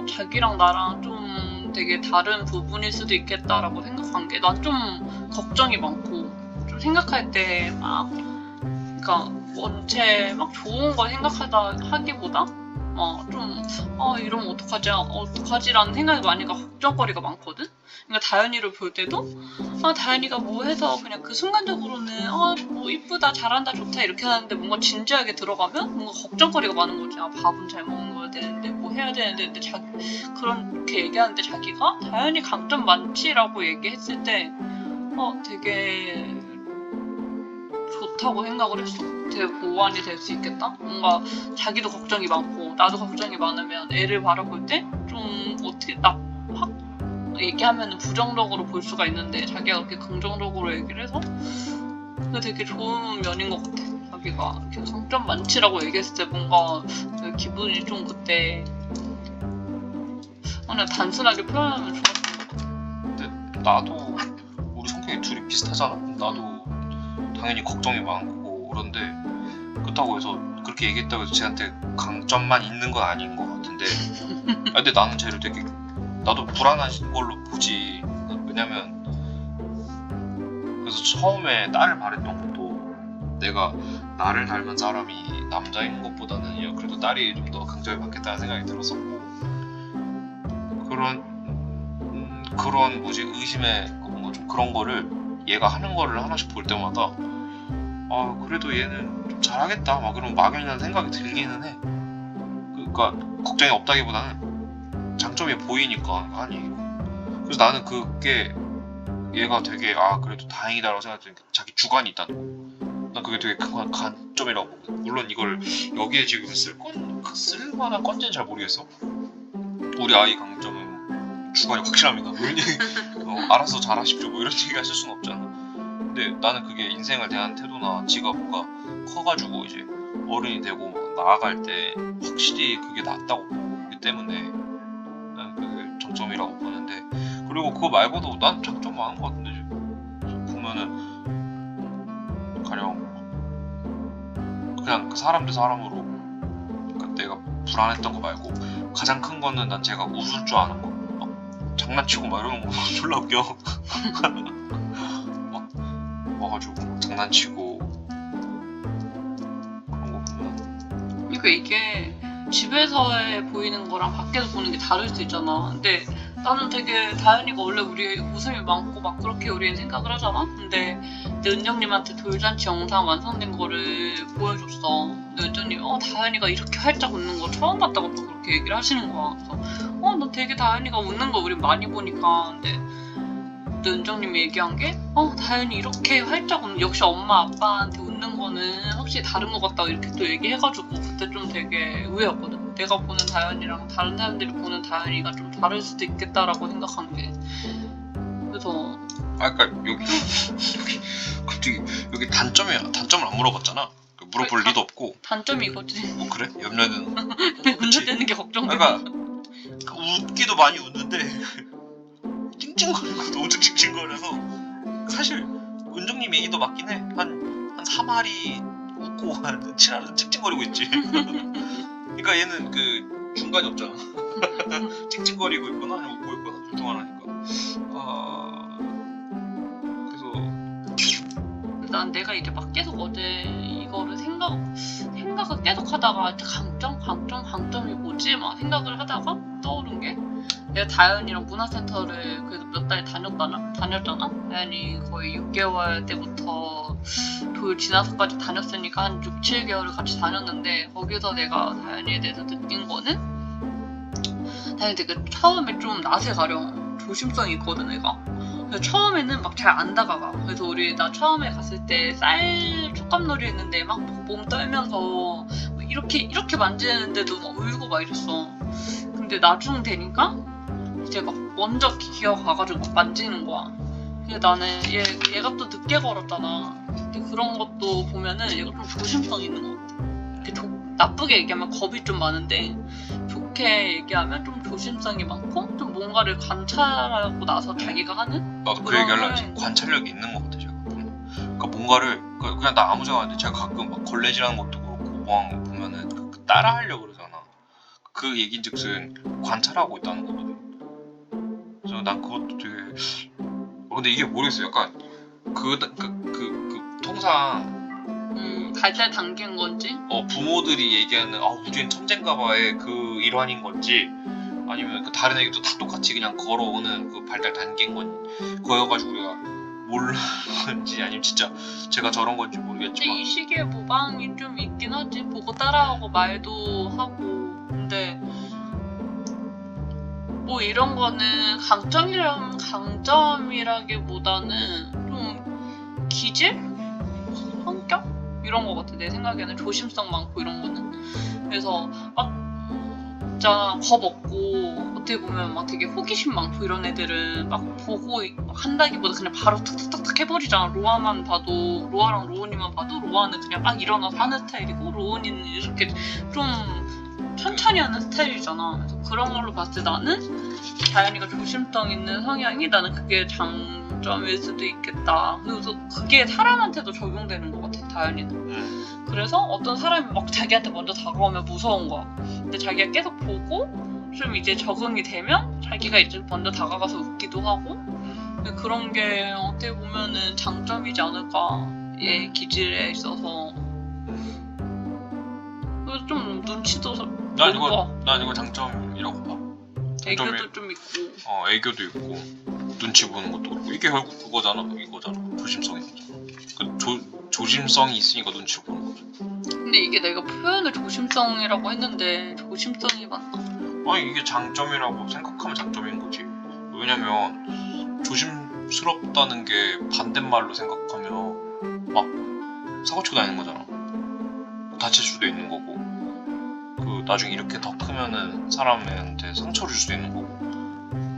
S2: 자기랑 나랑 좀 되게 다른 부분일 수도 있겠다라고 생각한 게, 난 좀 걱정이 많고, 좀 생각할 때 막, 그러니까 원체 막 좋은 거 하기보다 좀 이러면 어떡하지라는 생각이 많으니까 걱정거리가 많거든. 그러니까 다현이를 볼 때도 다현이가 뭐 해서 그냥 그 순간적으로는 뭐 이쁘다, 잘한다, 좋다 이렇게 하는데, 뭔가 진지하게 들어가면 뭔가 걱정거리가 많은 거지. 밥은 잘 먹는 거야 되는데, 뭐 해야 되는데. 근데 그렇게 얘기하는데 자기가 다현이 강점 많지라고 얘기했을 때 되게 좋다고 생각을 했어. 되게 보완이 될 수 있겠다? 뭔가 자기도 걱정이 많고 나도 걱정이 많으면 애를 바라볼 때 좀 어떻게 확 얘기하면 부정적으로 볼 수가 있는데, 자기가 그렇게 긍정적으로 얘기를 해서 그게 되게 좋은 면인 것 같아. 자기가 이렇게 강점 많지라고 얘기했을 때 뭔가 기분이 좀 그때 그냥 단순하게 표현하면 좋았던 것 같아.
S1: 근데 나도 우리 성격이 둘이 비슷하잖아. 나도 당연히 걱정이 많고 그런데 그렇다고 해서 그렇게 얘기했다고 해서 쟤한테 강점만 있는 건 아닌 것 같은데 근데 나는 쟤를 되게 나도 불안한 걸로 보지. 왜냐면 그래서 처음에 딸을 바랬던 것도 내가 나를 닮은 사람이 남자인 것보다는 그래도 딸이 좀 더 강점이 많겠다는 생각이 들었었고 그런 뭐지 의심의 뭔가 좀 그런 거를 얘가 하는 거를 하나씩 볼 때마다 그래도 얘는 좀 잘하겠다 막 그런 막연한 생각이 들기는 해. 그러니까 걱정이 없다기보다는 장점이 보이니까 아니 그래서 나는 그게 얘가 되게 그래도 다행이다라고 생각했던 게 자기 주관이 있다는 거. 난 그게 되게 큰 관점이라고 보거든. 물론 이걸 여기에 지금 쓸만한 건지는 잘 모르겠어. 우리 아이 강점은 주관이 확실합니다. 뭐 이런 얘기, 알아서 잘하십시오. 뭐 이런 얘기 하실 수는 없잖아. 근데 나는 그게 인생을 대하는 태도나 지가 뭔가 커가지고 이제 어른이 되고 막 나아갈 때 확실히 그게 낫다고 보기 때문에 나는 그게 장점이라고 보는데 그리고 그거 말고도 난 장점 많은 것 같은데 지금 보면은 가령 그냥 그 사람 대 사람으로 그러니까 내가 불안했던 거 말고 가장 큰 거는 난 제가 웃을 줄 아는 거 막 장난치고 막 이러는 거 졸라 웃겨 막 와가지고 장난치고 그런 거 보면
S2: 그러니까 이게 집에서의 보이는 거랑 밖에서 보는 게 다를 수 있잖아. 근데 나는 되게 다현이가 원래 우리 웃음이 많고 막 그렇게 우리는 생각을 하잖아. 근데 내 은정님한테 돌잔치 영상 완성된 거를 보여줬어. 근데 은정님이 다현이가 이렇게 활짝 웃는 거 처음 봤다고 또 그렇게 얘기를 하시는 거야. 그래서 너 되게 다현이가 웃는 거 우리 많이 보니까. 근데 내 은정님이 얘기한 게 다현이 이렇게 활짝 웃는 역시 엄마 아빠한테 웃는 거는 확실히 다른 것 같다고 이렇게 또 얘기해가지고 그때 좀 되게 의외였거든. 내가 보는 다현이랑 다른 사람들이 보는 다현이가 좀 다를 수도 있겠다라고 생각한 게. 그래서
S1: 그러니까 여기 갑자기 여기 단점을 안 물어봤잖아. 물어볼 리도 없고.
S2: 단점이 이거지.
S1: 그래? 염려는
S2: 웃는 게 걱정돼.
S1: 그러니까 웃기도 많이 웃는데 찡찡거리는 것도 엄청 찡찡거려서 사실 은정님 얘기도 맞긴 해. 한 3알이 웃고 한 7알은 찡찡거리고 있지. 그러니까 얘는 그 중간이 없잖아. 찡찡거리고 있거나 아니면 웃고 있거나 둘 중 하나니까. 그래서
S2: 난 내가 이제 막 계속 어제 이거를 생각을 계속 하다가 강점이 뭐지? 막 생각을 하다가 떠오른 게 내가 다현이랑 문화센터를 그래도 몇 달 다녔잖아. 다현이 거의 6개월 때부터 돌 지나서까지 다녔으니까 한 6, 7개월을 같이 다녔는데 거기서 내가 다현이에 대해서 느낀 거는 다현이 되게 처음에 좀 낯을 가려 조심성이 있거든 애가. 그래서 처음에는 막 잘 안 다가가. 그래서 나 처음에 갔을 때 쌀 촉감놀이 했는데 막 몸 떨면서 이렇게 만지는데도 막 울고 막 이랬어. 근데 나중 되니까 이제 막 먼저 기어가가지고 막 만지는 거야. 근데 나는 얘가 또 늦게 걸었잖아. 근데 그런 것도 보면은 얘가 좀 조심성 있는 것 같아. 나쁘게 얘기하면 겁이 좀 많은데 좋게 얘기하면 좀 조심성이 많고 좀 뭔가를 관찰하고 나서 자기가 하는?
S1: 나도 그 얘기 하려고 했지. 관찰력이 있는 것 같아 제가. 그러니까 뭔가를 그냥 나 아무 생각 안 해. 제가 가끔 막 걸레질하는 것도 그렇고 뭐 보면은 그 따라 하려고 그러잖아. 그 얘긴즉슨 관찰하고 있다는 거거든. 그래서 난 그것도 되게 근데 이게 모르겠어. 약간 그 통상
S2: 달달 당긴 건지?
S1: 부모들이 얘기하는 우주엔 천재인가봐의 그 일환인 건지 아니면 그 다른 애기도 다 똑같이 그냥 걸어오는 그 발달 단계인 거여가지고 우리가 모르는 건지 아니면 진짜 제가 저런 건지 모르겠지만
S2: 근데 이 시기에 모방이 좀 있긴 하지. 보고 따라하고 말도 하고. 근데 뭐 이런 거는 강점이라기보다는 좀 기질? 성격? 이런 거 같아. 내 생각에는 조심성 많고 이런 거는. 그래서 막 진짜 겁 없고 어떻게 보면 막 되게 호기심 많고 이런 애들은 막 보고 막 한다기보다 그냥 바로 탁탁탁탁 해버리잖아. 로아랑 로운이만 봐도 로아는 그냥 막 일어나서 하는 스타일이고 로운이는 이렇게 좀 천천히 하는 스타일이잖아. 그래서 그런 걸로 봤을 때 나는 다현이가 조심성 있는 성향이 나는 그게 장점일 수도 있겠다. 그래서 그게 사람한테도 적용되는 것 같아, 다현이는. 그래서 어떤 사람이 막 자기한테 먼저 다가오면 무서운 거야. 근데 자기가 계속 보고 좀 이제 적응이 되면 자기가 이제 먼저 다가가서 웃기도 하고 근데 그런 게 어떻게 보면은 장점이지 않을까 얘 기질에 있어서. 그래서 좀 눈치도
S1: 난
S2: 보고
S1: 이거 장점이라고 봐.
S2: 애교도 좀 있고.
S1: 애교도 있고 눈치 보는 것도 그렇고 이게 결국 이거잖아. 조심성이 거잖아. 조심성이 있으니까 눈치 보는 거죠.
S2: 근데 이게 내가 표현을 조심성이라고 했는데 조심성이 맞나?
S1: 아니 이게 장점이라고 생각하면 장점인 거지. 왜냐면 조심스럽다는 게 반대말로 생각하면 막 사고치고 다니는 거잖아. 다칠 수도 있는 거고 그 나중에 이렇게 더 크면은 사람한테 상처를 줄 수도 있는 거고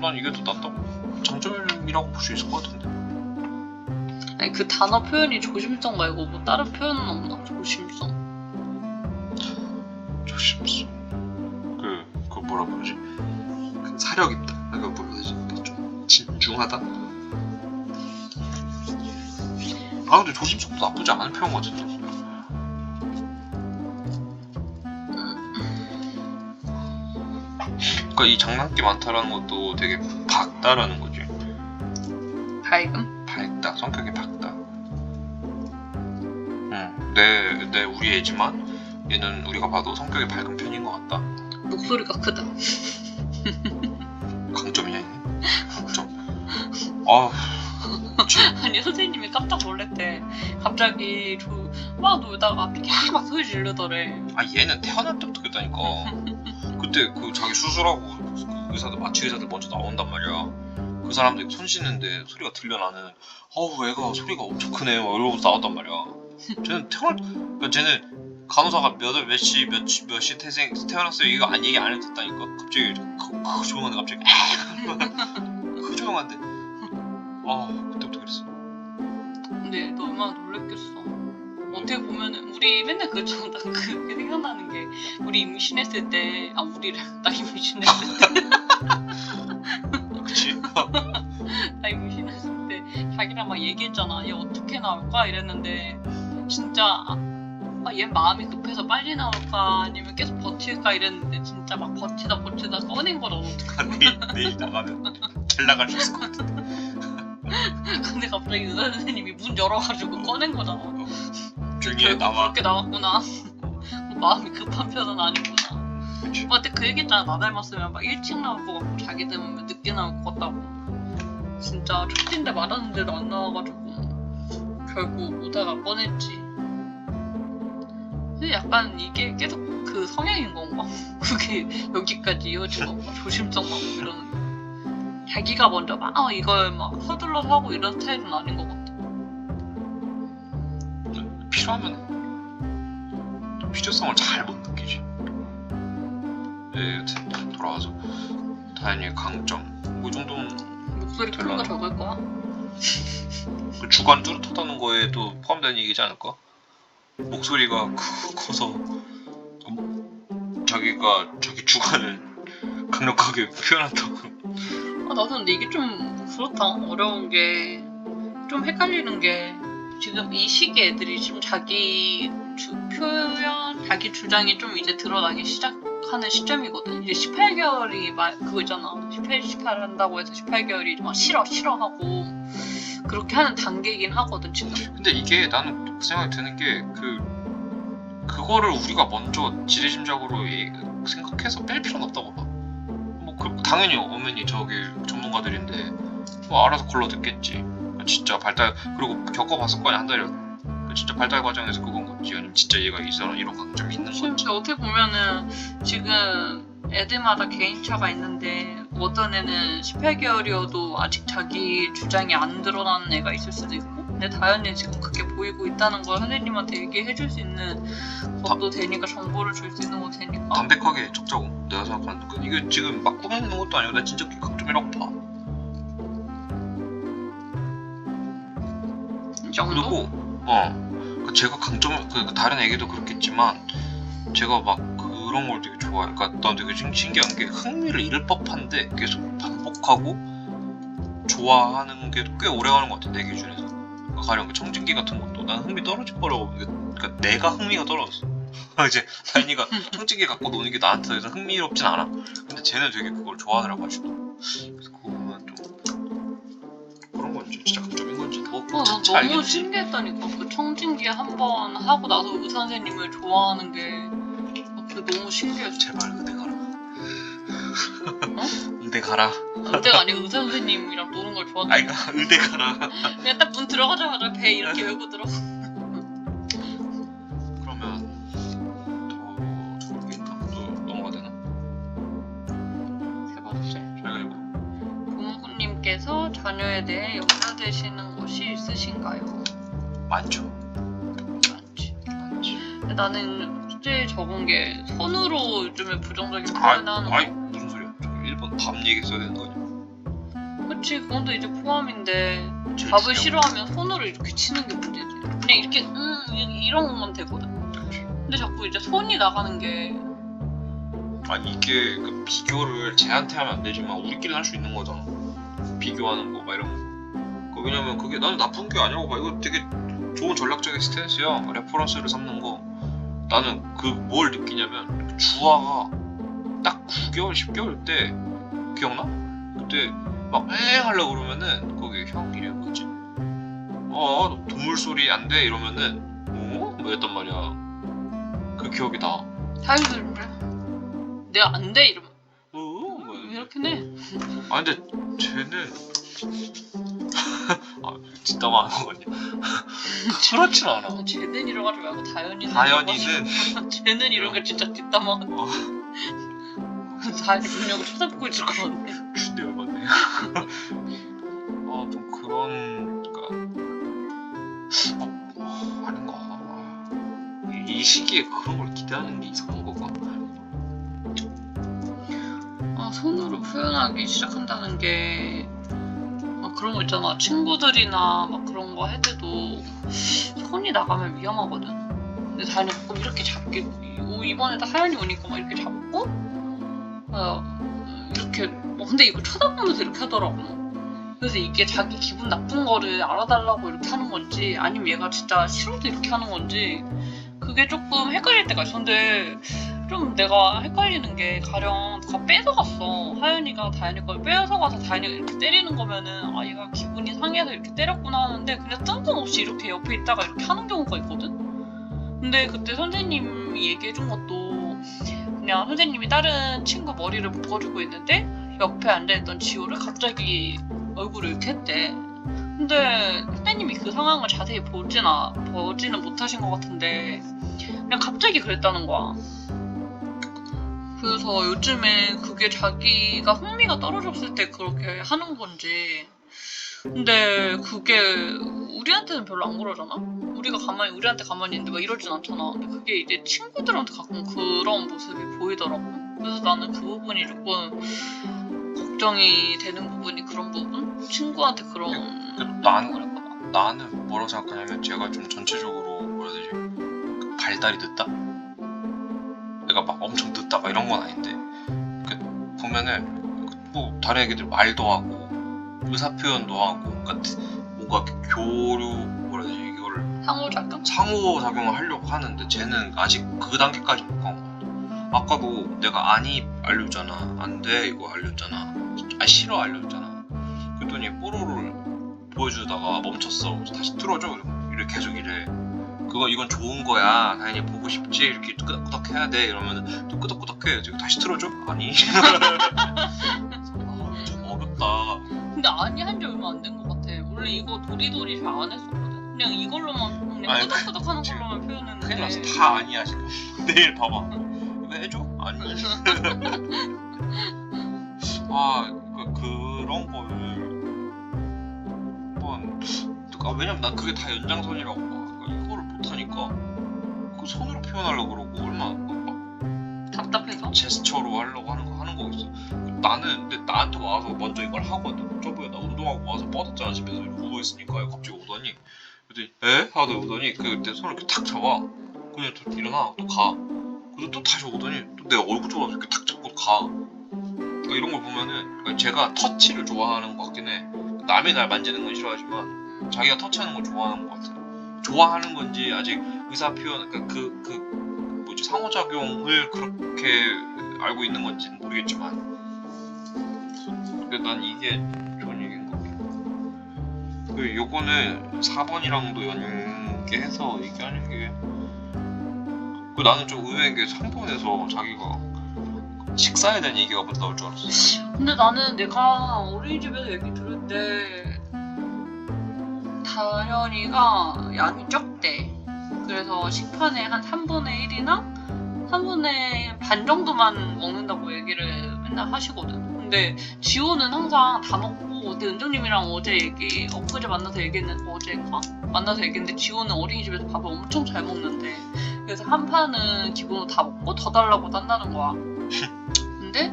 S1: 난 이게 더 낫다고 장점이라고 볼 수 있을 것 같은데.
S2: 아니 그 단어 표현이 조심성 말고 뭐 다른 표현은 없나? 조심성.
S1: 그 뭐라 그러지? 그 사력 있다. 그러니까 뭐라 그러지? 좀 진중하다. 근데 조심성도 나쁘지 않은 표현 같은데. 그러니까 이 장난기 많다라는 것도 되게 밝다라는 거지.
S2: 밝음?
S1: 밝다. 성격이 밝다. 우리 애지만 얘는 우리가 봐도 성격이 밝은 편인 것 같다.
S2: 목소리가 크다.
S1: 강점이냐 이게? 강점.
S2: 아니 선생님이 깜짝 놀랬대. 갑자기 막 놀다가 막 소리 지르더래.
S1: 얘는 태어날 때부터 그랬다니까. 그때 그 자기 수술하고 그 마취 의사들 먼저 나온단 말이야. 그 사람들이 손 씻는데 소리가 들려. 나는 애가 소리가 엄청 크네 막 이러고서 나왔단 말이야. 그러니까 쟤는 간호사가 몇시 태어났어요 이거 얘기 안 해도 됐다니까. 갑자기 조용한데 갑자기 조용한데 그때부터 그랬어.
S2: 근데 너 얼마나 놀랬겠어. 어떻게 보면은 우리 맨날 그게 생각나는 게 우리 임신했을 때 나 임신했을 때
S1: 그치?
S2: 나 임신했을 때 자기랑 막 얘기했잖아. 얘 어떻게 나올까 이랬는데 진짜 얘 마음이 급해서 빨리 나올까 아니면 계속 버틸까 이랬는데 진짜 막 버티다 꺼낸 거라 어떡해.
S1: 내일 나가면 잘 나갈 수 있을 것 같은데.
S2: 근데 갑자기 의사 선생님이 문 열어가지고 꺼낸 거잖아.
S1: 중에 나와.
S2: 그렇게 나왔구나. 마음이 급한 편은 아니구나.
S1: 그치.
S2: 근데 그 얘기했잖아. 나 닮았으면 막 일찍 나올 것 같고 자기 닮으면 늦게 나올 것 같다고. 진짜 첫째인데 말하는데도 안 나와가지고 결국 오다가 꺼냈지. 근데 약간 이게 계속 그 성향인 건가? 그게 여기까지 이어진 건가? 조심성 많고 이러는 거. 자기가 먼저 막 이걸 막 서둘러서 하고 이런 스타일은 아닌 것 같아.
S1: 필요하면 필요성을 잘 못 느끼지. 여튼 돌아와서 다현이의 강점 이 정도는
S2: 목소리 큰 거 적을 거야?
S1: 그 주관 뚜렷하다는 거에도 포함되는 얘기지 않을까? 목소리가 커서 자기 주관을 강력하게 표현한다고.
S2: 나도 근데 이게 좀 그렇다. 어려운 게 좀 헷갈리는 게 지금 이 시기 애들이 지금 자기 주장이 좀 이제 드러나기 시작하는 시점이거든. 이제 18개월이 그거 있잖아. 18 한다고 해서 18개월이 막 싫어하고 그렇게 하는 단계이긴 하거든 지금. 근데
S1: 이게 나는 생각이 드는 게 그거를 우리가 먼저 지레짐작으로 생각해서 뺄 필요는 없다고 봐. 당연히 어머니 저기 전문가들인데 알아서 걸러 듣겠지. 진짜 발달 그리고 겪어봤을 거냐 한 달이라도. 진짜 발달 과정에서 그건 건지 아니면 진짜 얘가 이런 강점이 있는 건지.
S2: 어떻게 보면은 지금 애들마다 개인차가 있는데 어떤 애는 18개월이어도 아직 자기 주장이 안 드러나는 애가 있을 수도 있고 근데 다현이 지금 그게 보이고 있다는 걸 선생님한테 얘기해줄 수 있는 것도 되니까 정보를 줄 수 있는 것도 되니까
S1: 담백하게 적자고 내가 생각하는 이게 지금 막 꾸며내는 것도 아니고 나 진짜 각점이라고 봐.
S2: 이 정도?
S1: 그리고 제가 강점 다른 애기도 그렇겠지만 제가 막 그런 걸 되게 좋아해. 그러니까 난 되게 신기한 게 흥미를 잃을 법한데 계속 반복하고 좋아하는 게 꽤 오래가는 것 같아 내 기준에서. 그러니까 가령 그 청진기 같은 것도 난 흥미 떨어질 거라고. 그러니까 내가 흥미가 떨어졌어. 이제 다인이가 청진기 갖고 노는 게 나한테 더 이상 흥미롭진 않아. 근데 쟤는 되게 그걸 좋아하더라고 아직도. 그래서 그거 보면 좀 그런 건지 진짜 강점인 건지 뭐
S2: 난
S1: 차차
S2: 너무
S1: 알겠지.
S2: 신기했다니까. 그 청진기 한 번 하고 나서 의사 선생님을 좋아하는 게 그게 너무 신기했어.
S1: 제발 의대 가라. 의대 가라.
S2: 의대가 아니고 의사 선생님이랑 노는 걸 좋아하는
S1: 아이가 의대 가라.
S2: 그냥 딱 문 들어가자마자 배 이렇게 열고 들어가.
S1: 그러면 더 좋을 게 있나? 또 넘어가 되나?
S2: 세 번째.
S1: 잘 읽어.
S2: 부모님께서 자녀에 대해 염려되시는 것이 있으신가요?
S1: 많죠.
S2: 많지.
S1: 많지.
S2: 근데 나는 실제 적은 게 손으로 요즘에 부정적인 표현을 하는
S1: 아이
S2: 거.
S1: 무슨 소리야? 저기 1번 답 얘기했어야 되는 거 아니야?
S2: 그치, 그건도 이제 포함인데
S1: 제일
S2: 밥을
S1: 중요한
S2: 싫어하면 손으로 이렇게 치는 게 문제지. 그냥 이렇게 이런 것만 되거든.
S1: 거지.
S2: 근데 자꾸 이제 손이 나가는 게
S1: 아니 이게 그 비교를 쟤한테 하면 안 되지만 우리끼리 할 수 있는 거잖아. 비교하는 거 막 이런 거. 왜냐면 그게 나는 나쁜 게 아니라고 봐. 이거 되게 좋은 전략적인 스탠스야. 레퍼런스를 삼는 거. 나는 그 뭘 느끼냐면 주아가 딱 9개월 10개월 때 기억나? 그때 막 하려고 그러면은 거기 형 이름 뭐지? 동물 소리 안 돼 이러면은 뭐 했단 말이야. 그 기억이 나.
S2: 자유를 그래. 내가 안 돼 이러면
S1: 뭐
S2: 이렇게 해.
S1: 아 근데 쟤는 뒷담화 하는 거 아니야? 그렇진 않아.
S2: 쟤는 이러가지 말고 다현이는
S1: 다현이는
S2: 쟤는 이런 게 진짜 뒷담화. 다현이 분명히 쳐다보고 있을 것 같네.
S1: 준대 열받네. 좀 그런 아닌가. 이 시기에 그런 걸 기대하는 게 이상한 거가.
S2: 손으로 표현하기 시작한다는 게 그런 거 있잖아. 친구들이나 막 그런 거 할 때도 손이 나가면 위험하거든. 근데 다현이 가끔 이렇게 잡기 이번에도 하연이 오니까 막 이렇게 잡고 이렇게 근데 이거 쳐다보면서 이렇게 하더라고. 그래서 이게 자기 기분 나쁜 거를 알아달라고 이렇게 하는 건지 아니면 얘가 진짜 싫어서 이렇게 하는 건지 그게 조금 헷갈릴 때가 있었는데 좀 내가 헷갈리는 게 가령 누가 뺏어갔어. 하연이가 다현이 걸 뺏어가서 다현이가 이렇게 때리는 거면은 얘가 기분이 상해서 이렇게 때렸구나 하는데 그냥 뜬금없이 이렇게 옆에 있다가 이렇게 하는 경우가 있거든? 근데 그때 선생님이 얘기해준 것도 그냥 선생님이 다른 친구 머리를 묶어주고 있는데 옆에 앉아있던 지호를 갑자기 얼굴을 이렇게 했대. 근데 선생님이 그 상황을 자세히 보지는 못하신 것 같은데 그냥 갑자기 그랬다는 거야. 그래서 요즘에 그게 자기가 흥미가 떨어졌을 때 그렇게 하는 건지. 근데 그게 우리한테는 별로 안 그러잖아? 우리한테 가만히 있는데 막 이러진 않잖아. 근데 그게 이제 친구들한테 가끔 그런 모습이 보이더라고. 그래서 나는 그 부분이 조금 걱정이 되는 부분이 그런 부분? 친구한테 그런 행동을 할까 봐.
S1: 나는 뭐라고 생각하냐면 제가 좀 전체적으로 뭐라 해야 되지? 발달이 늦다? 내가 막 엄청 늦다 막 이런 건 아닌데 보면은 뭐 다른 애기들 말도 하고 의사 표현도 하고 그러니까 뭔가 교류 뭐라 해야 되지? 이거를 상호작용을 하려고 하는데 쟤는 아직 그 단계까지 못 간 거야. 아까도 내가 아니 알려줬잖아. 안 돼 이거 알려줬잖아. 싫어 알려줬잖아. 그랬더니 뽀로로를 보여주다가 멈췄어. 그래서 다시 틀어줘. 이렇게 계속 이래. 이건 좋은 거야. 다현이 보고 싶지? 이렇게 끄덕끄덕 해야 돼. 이러면 또 끄덕끄덕해. 지금 다시 틀어줘? 아니. 좀 어렵다.
S2: 근데 아니 한 지 얼마 안 된 것 같아. 원래 이거 도리도리 잘 안 했었거든. 그냥 이걸로만 그냥 끄덕끄덕 하는 걸로만 표현했는데.
S1: 큰일 났어. 다 아니야 지금. 내일 봐봐. 이거 해줘? 아니. 그런 거를 한번 왜냐면 난 그게 다 연장선이라고 봐. 그러니까 이거를 못하니까 그 손으로 표현하려고 그러고 얼마나 막
S2: 답답해서?
S1: 제스처로 하려고 하는 거 있어. 나는 근데 나한테 와서 먼저 이걸 하거든. 저번에 나 운동하고 와서 뻗었잖아 집에서 누워있으니까 갑자기 오더니 그랬더니 에? 하고 오더니 그때 손을 이렇게 탁 잡아. 그냥 또 일어나 또 가. 그리고 또 다시 오더니 또 내 얼굴 쪽으로 이렇게 탁 잡고 가. 그러니까 이런 걸 보면은 그러니까 제가 터치를 좋아하는 것 같긴 해. 남이 날 만지는 건 싫어하지만 자기가 터치하는 걸 좋아하는 것 같아. 좋아하는 건지 아직 의사 표현 그러니까 그 뭐지 상호작용을 그렇게 알고 있는 건지는 모르겠지만 근데 난 이게 좋은 얘기인 것 같아. 그 요거는 4번이랑도 연계해서 얘기하는 게 그 나는 좀 의외인 게 3번에서 자기가 식사에 대한 얘기가 먼저 나올 줄 알았어.
S2: 근데 나는 내가 어린이집에서 얘기 들을 때 다현이가 양이 적대. 그래서 식판에 한 3분의 1이나 3분의 반 정도만 먹는다고 얘기를 맨날 하시거든. 근데 지호는 항상 다 먹고 어제 은정님이랑 엊그제 만나서 얘기했는데 어제인가? 만나서 얘기했는데 지호는 어린이집에서 밥을 엄청 잘 먹는데 그래서 한 판은 기본으로 다 먹고 더 달라고 한다는 거야. 근데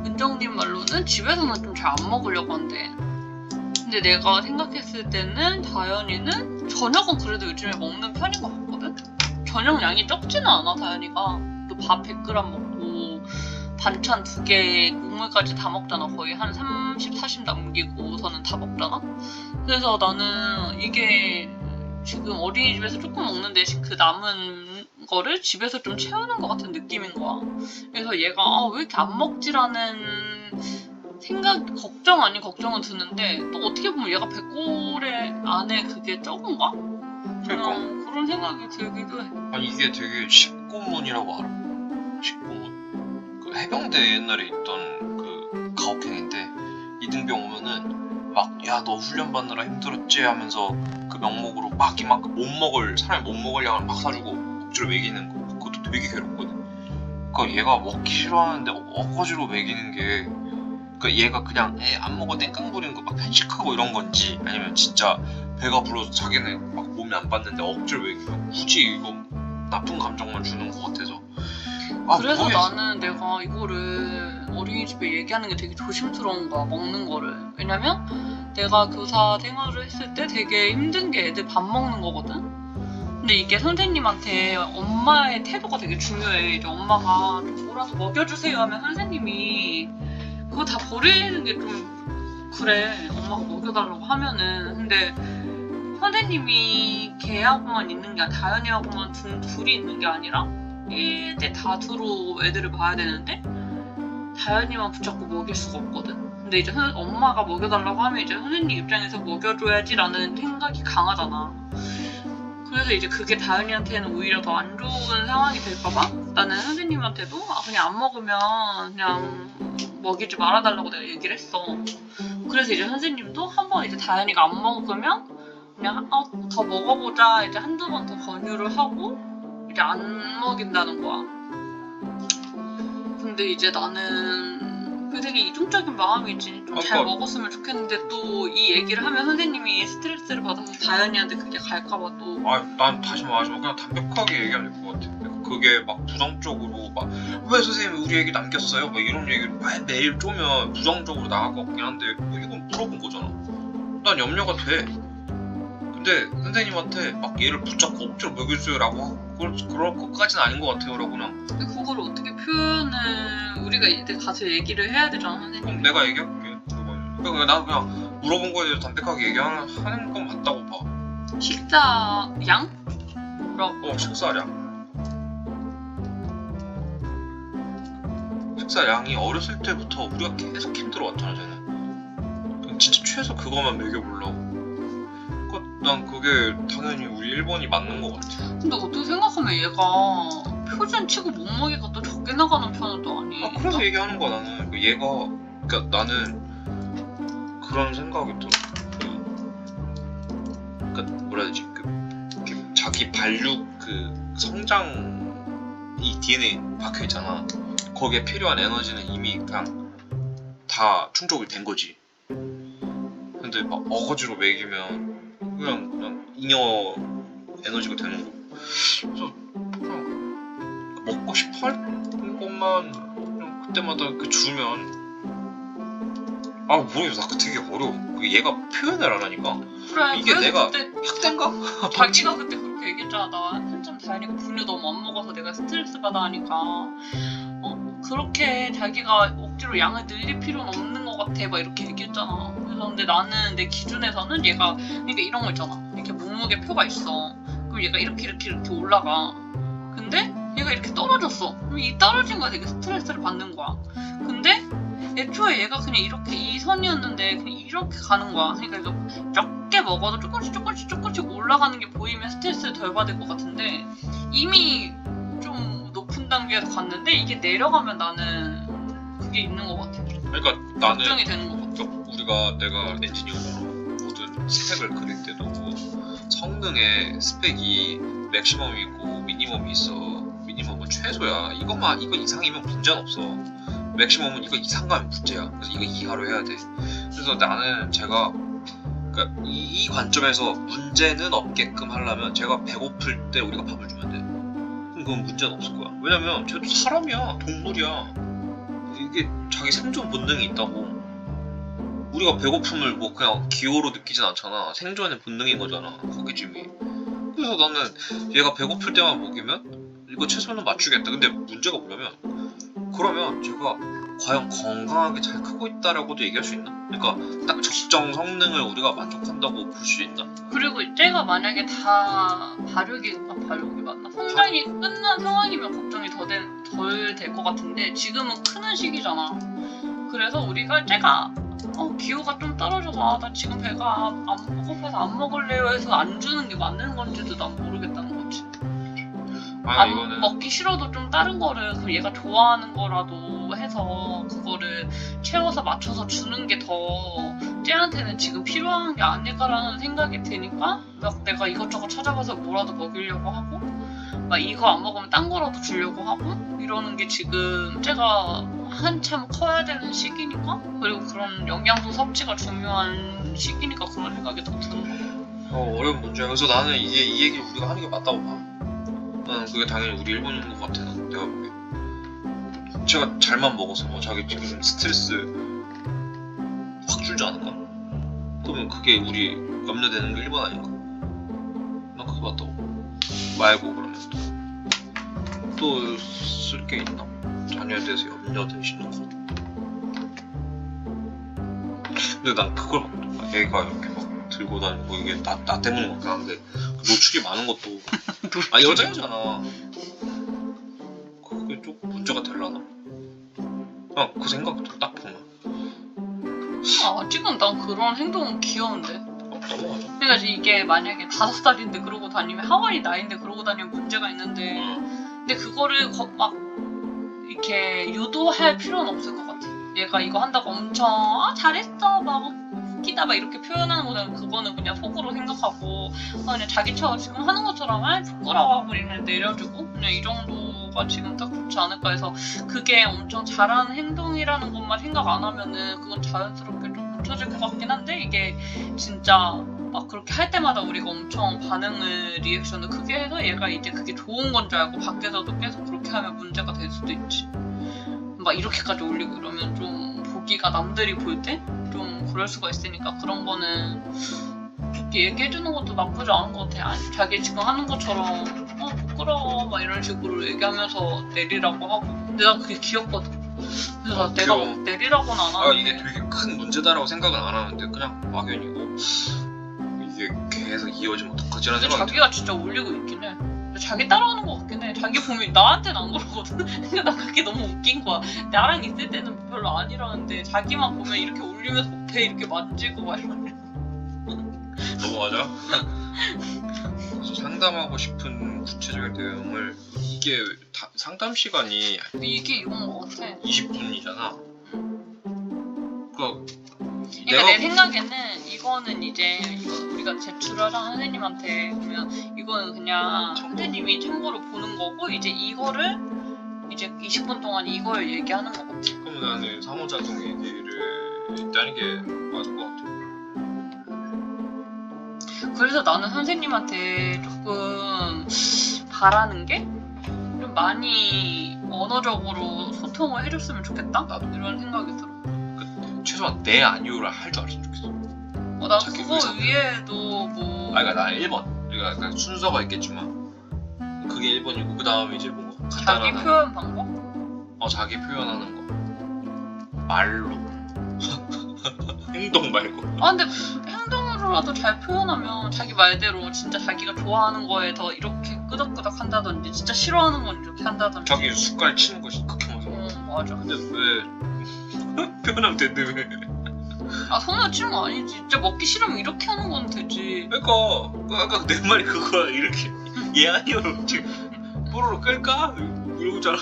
S2: 은정님 말로는 집에서는 좀 잘 안 먹으려고 한대. 근데 내가 생각했을 때는 다현이는 저녁은 그래도 요즘에 먹는 편인 것 같거든? 저녁 양이 적지는 않아 다현이가. 또 밥 100g 먹고 반찬 2개 국물까지 다 먹잖아. 거의 한 30, 40 남기고서는 다 먹잖아. 그래서 나는 이게 지금 어린이집에서 조금 먹는 대신 그 남은 거를 집에서 좀 채우는 것 같은 느낌인 거야. 그래서 얘가 왜 이렇게 안 먹지라는 걱정 아닌 걱정은 드는데 또 어떻게 보면 얘가 백골의 안에 그게 적은가?
S1: 그러니까
S2: 그런 생각이 들기도 해.
S1: 아니 이게 되게 십고문이라고 알아? 십고문? 그 해병대 옛날에 있던 그 가혹행인데 이등병 오면은 막 야 너 훈련 받느라 힘들었지 하면서 그 명목으로 막 이만큼 못 먹을 사람이 못 먹을 양을 막 사주고 억지로 먹이는 거 그것도 되게 괴롭거든. 그러니까 얘가 먹기 싫어하는데 억지로 먹이는 게 그러니까 얘가 그냥 안 먹어 땡깡 부리는 거 막 편식하고 이런 건지 아니면 진짜 배가 불러서 자기는 막 몸이 안 받는데 억지로 먹이면 굳이 이거 나쁜 감정만 주는 것 같아서
S2: 그래서
S1: 모르겠어.
S2: 나는 내가 이거를 어린이집에 얘기하는 게 되게 조심스러운 거야, 먹는 거를. 왜냐면 내가 교사 생활을 했을 때 되게 힘든 게 애들 밥 먹는 거거든? 근데 이게 선생님한테 엄마의 태도가 되게 중요해. 이제 엄마가 좀 뭐라도 먹여주세요 하면 선생님이 그거 다 버리는 게 좀 그래. 엄마가 먹여달라고 하면은. 근데 선생님이 걔하고만 있는 게 아니라 다현이하고만 둘이 있는 게 아니라 1대 다수로 애들을 봐야 되는데 다현이만 붙잡고 먹일 수가 없거든. 근데 이제 엄마가 먹여달라고 하면 이제 선생님 입장에서 먹여줘야지라는 생각이 강하잖아. 그래서 이제 그게 다현이한테는 오히려 더 안 좋은 상황이 될까봐 나는 선생님한테도 그냥 안 먹으면 그냥 먹이지 말아달라고 내가 얘기를 했어. 그래서 이제 선생님도 한번 이제 다현이가 안 먹으면 그냥 더 먹어보자 이제 한두 번 더 권유를 하고 이제 안 먹인다는 거야. 근데 이제 나는 그게 되게 이중적인 마음이지. 좀 잘 먹었으면 좋겠는데 또 이 얘기를 하면 선생님이 스트레스를 받아서 다현이한테 그게 갈까봐 또.
S1: 난 다시 말하지만 그냥 담백하게 얘기하면 될 것 같아. 그게 막 부정적으로 막 왜 선생님이 우리 얘기 남겼어요? 막 이런 얘기를 매일 쪼면 부정적으로 나갈 것 같긴 한데 이건 물어본 거잖아. 난 염려가 돼. 근데 선생님한테 막 얘를 붙잡고 억지로 먹여줘요라고 하고 그럴 것까지는 아닌 것 같아요라고 그냥.
S2: 근데 그걸 어떻게 표현을 우리가 이때 가서 얘기를 해야 되잖아 선생님.
S1: 그럼 내가 얘기할게. 그러니까 나 그냥 물어본 거에 대해서 담백하게 얘기하는 건 맞다고 봐.
S2: 식사 양?
S1: 식사량. 식사량이 어렸을 때부터 우리가 계속 힘들어왔잖아 쟤는. 진짜 최소 그거만 먹여보려고. 난 그게 당연히 우리 1번이 맞는 것 같아.
S2: 근데 어떻게 생각하면 얘가 표준 치고 몸무게가 또 적게 나가는 편은 또 아니야.
S1: 그래서 얘기하는 거야 나는. 얘가 그러니까 나는 그런 생각이 들어. 그러니까 뭐라 해야 되지? 자기 발육 그 성장이 DNA에 박혀 있잖아. 거기에 필요한 에너지는 이미 그냥 다 충족이 된 거지. 근데 막 어거지로 먹이면 그냥 잉여 에너지가 되는 거. 그래서 그냥 먹고 싶어 하는 것만 그냥 그때마다 이렇게 주면 모르겠어. 나 되게 어려워. 그게 얘가 표현을 안 하니까
S2: 그래.
S1: 이게
S2: 그래서
S1: 내가
S2: 그때
S1: 학대인가?
S2: 자기가 그때 그렇게 얘기했잖아. 나 한참 다이니까 분유 너무 안 먹어서 내가 스트레스 받아 하니까 그렇게 자기가 억지로 양을 늘릴 필요는 없는 것 같아 막 이렇게 얘기했잖아. 그래서 근데 나는 내 기준에서는 얘가 그러니까 이런 거 있잖아. 이렇게 몸무게 표가 있어. 그럼 얘가 이렇게 올라가. 근데 얘가 이렇게 떨어졌어. 그럼 이 떨어진 거야 되게 스트레스를 받는 거야. 근데 애초에 얘가 그냥 이렇게 이 선이었는데 그냥 이렇게 가는 거야. 그러니까 이거 적게 먹어도 조금씩 올라가는 게 보이면 스트레스를 덜 받을 것 같은데 이미 좀 높은 단계에서 갔는데 이게 내려가면 나는 그게 있는 것 같아.
S1: 그러니까 나는
S2: 걱정이 되는 것 같아.
S1: 내가 엔지니어로 모든 스펙을 그릴 때도 성능의 스펙이 맥시멈이 있고 미니멈이 있어. 미니멈은 최소야. 이거 이상이면 문제는 없어. 맥시멈은 이거 이상 가면 문제야. 그래서 이거 이하로 해야 돼. 그래서 나는 제가 그러니까 이 관점에서 문제는 없게끔 하려면 제가 배고플 때 우리가 밥을 주면 돼. 그럼 그건 문제는 없을 거야. 왜냐면 쟤도 사람이야. 동물이야. 이게 자기 생존 본능이 있다고. 우리가 배고픔을 뭐 그냥 기호로 느끼진 않잖아. 생존의 본능인 거잖아. 호기심이. 그래서 나는 얘가 배고플 때만 먹이면 이거 최소는 맞추겠다. 근데 문제가 뭐냐면 그러면 제가 과연 건강하게 잘 크고 있다라고도 얘기할 수 있나? 그러니까 딱 적정 성능을 우리가 만족한다고 볼 수 있나?
S2: 그리고 이때가 만약에 다 발육이 맞나? 성장이 끝난 상황이면 걱정이 덜 될 것 같은데 지금은 크는 시기잖아. 그래서 우리가 쟤가 기호가 좀 떨어져서 나 지금 배가 안 고파서 안 먹을래요 해서 안 주는 게 맞는 건지도 난 모르겠다는 거지.
S1: 이거는
S2: 먹기 싫어도 좀 다른 거를 그 얘가 좋아하는 거라도 해서 그거를 채워서 맞춰서 주는 게 더 쟤한테는 지금 필요한 게 아닐까라는 생각이 드니까 막 내가 이것저것 찾아가서 뭐라도 먹이려고 하고 막 이거 안 먹으면 딴 거라도 주려고 하고 이러는 게 지금 쟤가 한참 커야 되는 시기니까 그리고 그런 영양소 섭취가 중요한 시기니까 그런 생각이 더 드는 거야.
S1: 어려운 문제야. 그래서 나는 이제 이 얘기를 우리가 하는 게 맞다고 봐. 나는 그게 당연히 우리 일본인 것 같아. 내가 보기엔 제가 잘만 먹어서 자기 지금 스트레스 확 줄지 않을까? 그러면 그게 우리 염려되는 게 일본 아닌가? 난 그게 맞다고. 말고 그러면 또 쓸 게 있나? 자녀에 대해서 염려되시는 거. 근데 난 그걸 막 애가 이렇게 막 들고 다니고 이게 나 때문인 것 같긴 한데 노출이 많은 것도 여자애잖아. 그게 좀 문제가 될라나? 그냥 그 생각도 딱 보면
S2: 아직은 난 그런 행동은 귀여운데.
S1: 넘어가죠.
S2: 그러니까 이게 만약에 5살인데 그러고 다니면 하와이 나이인데 그러고 다니면 문제가 있는데 근데 그거를 막 이렇게 유도할 필요는 없을 것 같아. 얘가 이거 한다고 엄청 잘했어 막 웃기다 막 이렇게 표현하는 거는 그거는 그냥 속으로 생각하고 그냥 자기처럼 지금 하는 것처럼 부끄러워하고 그냥 내려주고 그냥 이 정도가 지금 딱 좋지 않을까 해서 그게 엄청 잘하는 행동이라는 것만 생각 안 하면은 그건 자연스럽게 좀 고쳐질 것 같긴 한데 이게 진짜 막 그렇게 할 때마다 우리가 엄청 리액션을 크게 해서 얘가 이제 그게 좋은 건 줄 알고 밖에서도 계속 그렇게 하면 문제가 될 수도 있지. 막 이렇게까지 올리고 이러면 좀 보기가 남들이 볼 때 좀 그럴 수가 있으니까 그런 거는 이렇게 얘기해주는 것도 나쁘지 않은 것 같아. 아니, 자기 지금 하는 것처럼 부끄러워 막 이런 식으로 얘기하면서 내리라고 하고 근데 난 그게 귀엽거든. 그래서 내가
S1: 귀여워.
S2: 내리라고는 안 하는데
S1: 이게 되게 큰 문제다라고 생각은 안 하는데 그냥 막연히 이게 계속 이어지면 어떡하지라는
S2: 근데
S1: 생각이
S2: 자기가 진짜 올리고 있긴 해. 근데 자기 따라하는 것 같긴 해. 자기 보면 나한테는 안 그러거든. 근데 나 그게 너무 웃긴 거야. 나랑 있을 때는 별로 아니라는데 자기만 보면 이렇게 올리면서 배 이렇게 만지고 막 이러네.
S1: 넘어가자. 그래서 상담하고 싶은 구체적인 내용을 이게 상담 시간이
S2: 이게 이건 것 같아.
S1: 20분이잖아. 그러니까
S2: 그러니까 내 생각에는 이거는 이제 우리가 제출하자 선생님한테 보면 이거는 그냥 선생님이 참고로 보는 거고 이제 이거를 이제 20분 동안 이걸 얘기하는 거 같아.
S1: 그러면 나는 상호작용 얘기를 일단 하는 게 맞을 것 같아.
S2: 그래서 나는 선생님한테 조금 바라는 게 좀 많이 언어적으로 소통을 해줬으면 좋겠다?
S1: 나도.
S2: 이런 생각이 들어.
S1: 최소한 내 아니오를 할 줄 알았으면 좋겠어.
S2: 나
S1: 자기
S2: 그거
S1: 의사들.
S2: 위에도 뭐
S1: 그러니까 나 1번. 그러니까 약간 순서가 있겠지만 그게 1번이고 그 다음에 이제 뭐
S2: 자기
S1: 간단한
S2: 표현 방법?
S1: 자기 표현하는 거 말로 행동 말고.
S2: 근데 행동으로라도 잘 표현하면 자기 말대로 진짜 자기가 좋아하는 거에 더 이렇게 끄덕끄덕 한다든지 진짜 싫어하는 건 이렇게 한다든지.
S1: 자기 숟갈 치는 것이 극혐 맞아.
S2: 맞아.
S1: 근데 왜 표현하면 되는데 왜?
S2: 손을 치는 거 아니지. 진짜 먹기 싫으면 이렇게 하는 건 되지.
S1: 그러니까 아까 내 말이 그거야. 이렇게 얘 아니요 지금 뽀로로 끌까? 이러고잖아.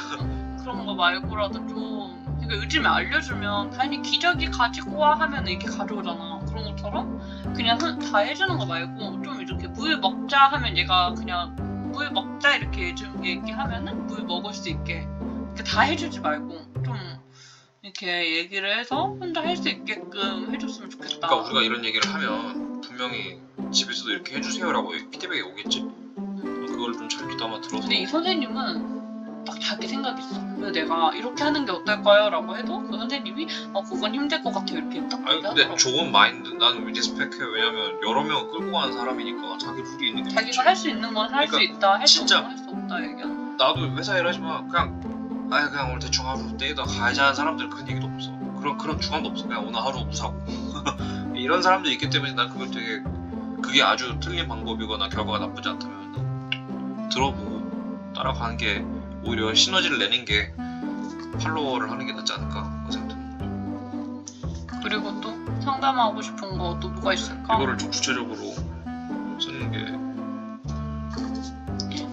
S2: 그런 거 말고라도 좀 그러니까 요즘에 알려주면 당연히 기저귀 가지고 와 하면 이렇게 가져오잖아. 그런 것처럼 그냥 다 해주는 거 말고 좀 이렇게 물 먹자 하면 얘가 그냥 물 먹자 이렇게 얘기하면은 물 먹을 수 있게 이렇게 다 해주지 말고 좀 이렇게 얘기를 해서 혼자 할 수 있게끔 해줬으면 좋겠다.
S1: 그러니까 우리가 이런 얘기를 하면 분명히 집에서도 이렇게 해주세요라고 피드백이 오겠지. 그걸 좀 잘 귀담아 들어서.
S2: 근데 이 선생님은 딱 자기 생각이 있어. 그래서 내가 이렇게 하는 게 어떨까요? 라고 해도 그 선생님이 그건 힘들 것 같아요. 이렇게 딱
S1: 아니 근데
S2: 얘기하더라고.
S1: 좋은 마인드 나는 리스펙해. 왜냐면 여러 명을 끌고 가는 사람이니까 자기 룰이 있는 게
S2: 자기가
S1: 좋지.
S2: 할 수 있는 건 할 수
S1: 그러니까
S2: 있다, 할 수
S1: 진짜
S2: 없는 건 할 수 없다 얘기하는.
S1: 나도 회사 일하지만 그냥 오늘 대충 하루 떼다 가야지 하는 사람들 그런 얘기도 없어. 그런 주관도 없어. 그냥 오늘 하루 무사고. 이런 사람들이 있기 때문에 난 그걸 되게 그게 아주 틀린 방법이거나 결과가 나쁘지 않다면 들어보고 따라가는 게 오히려 시너지를 내는 게 팔로워를 하는 게 낫지 않을까 그런 생각 드는 거죠.
S2: 그리고 또 상담하고 싶은 거 또 뭐가 있을까?
S1: 이거를 좀 구체적으로 쓰는 게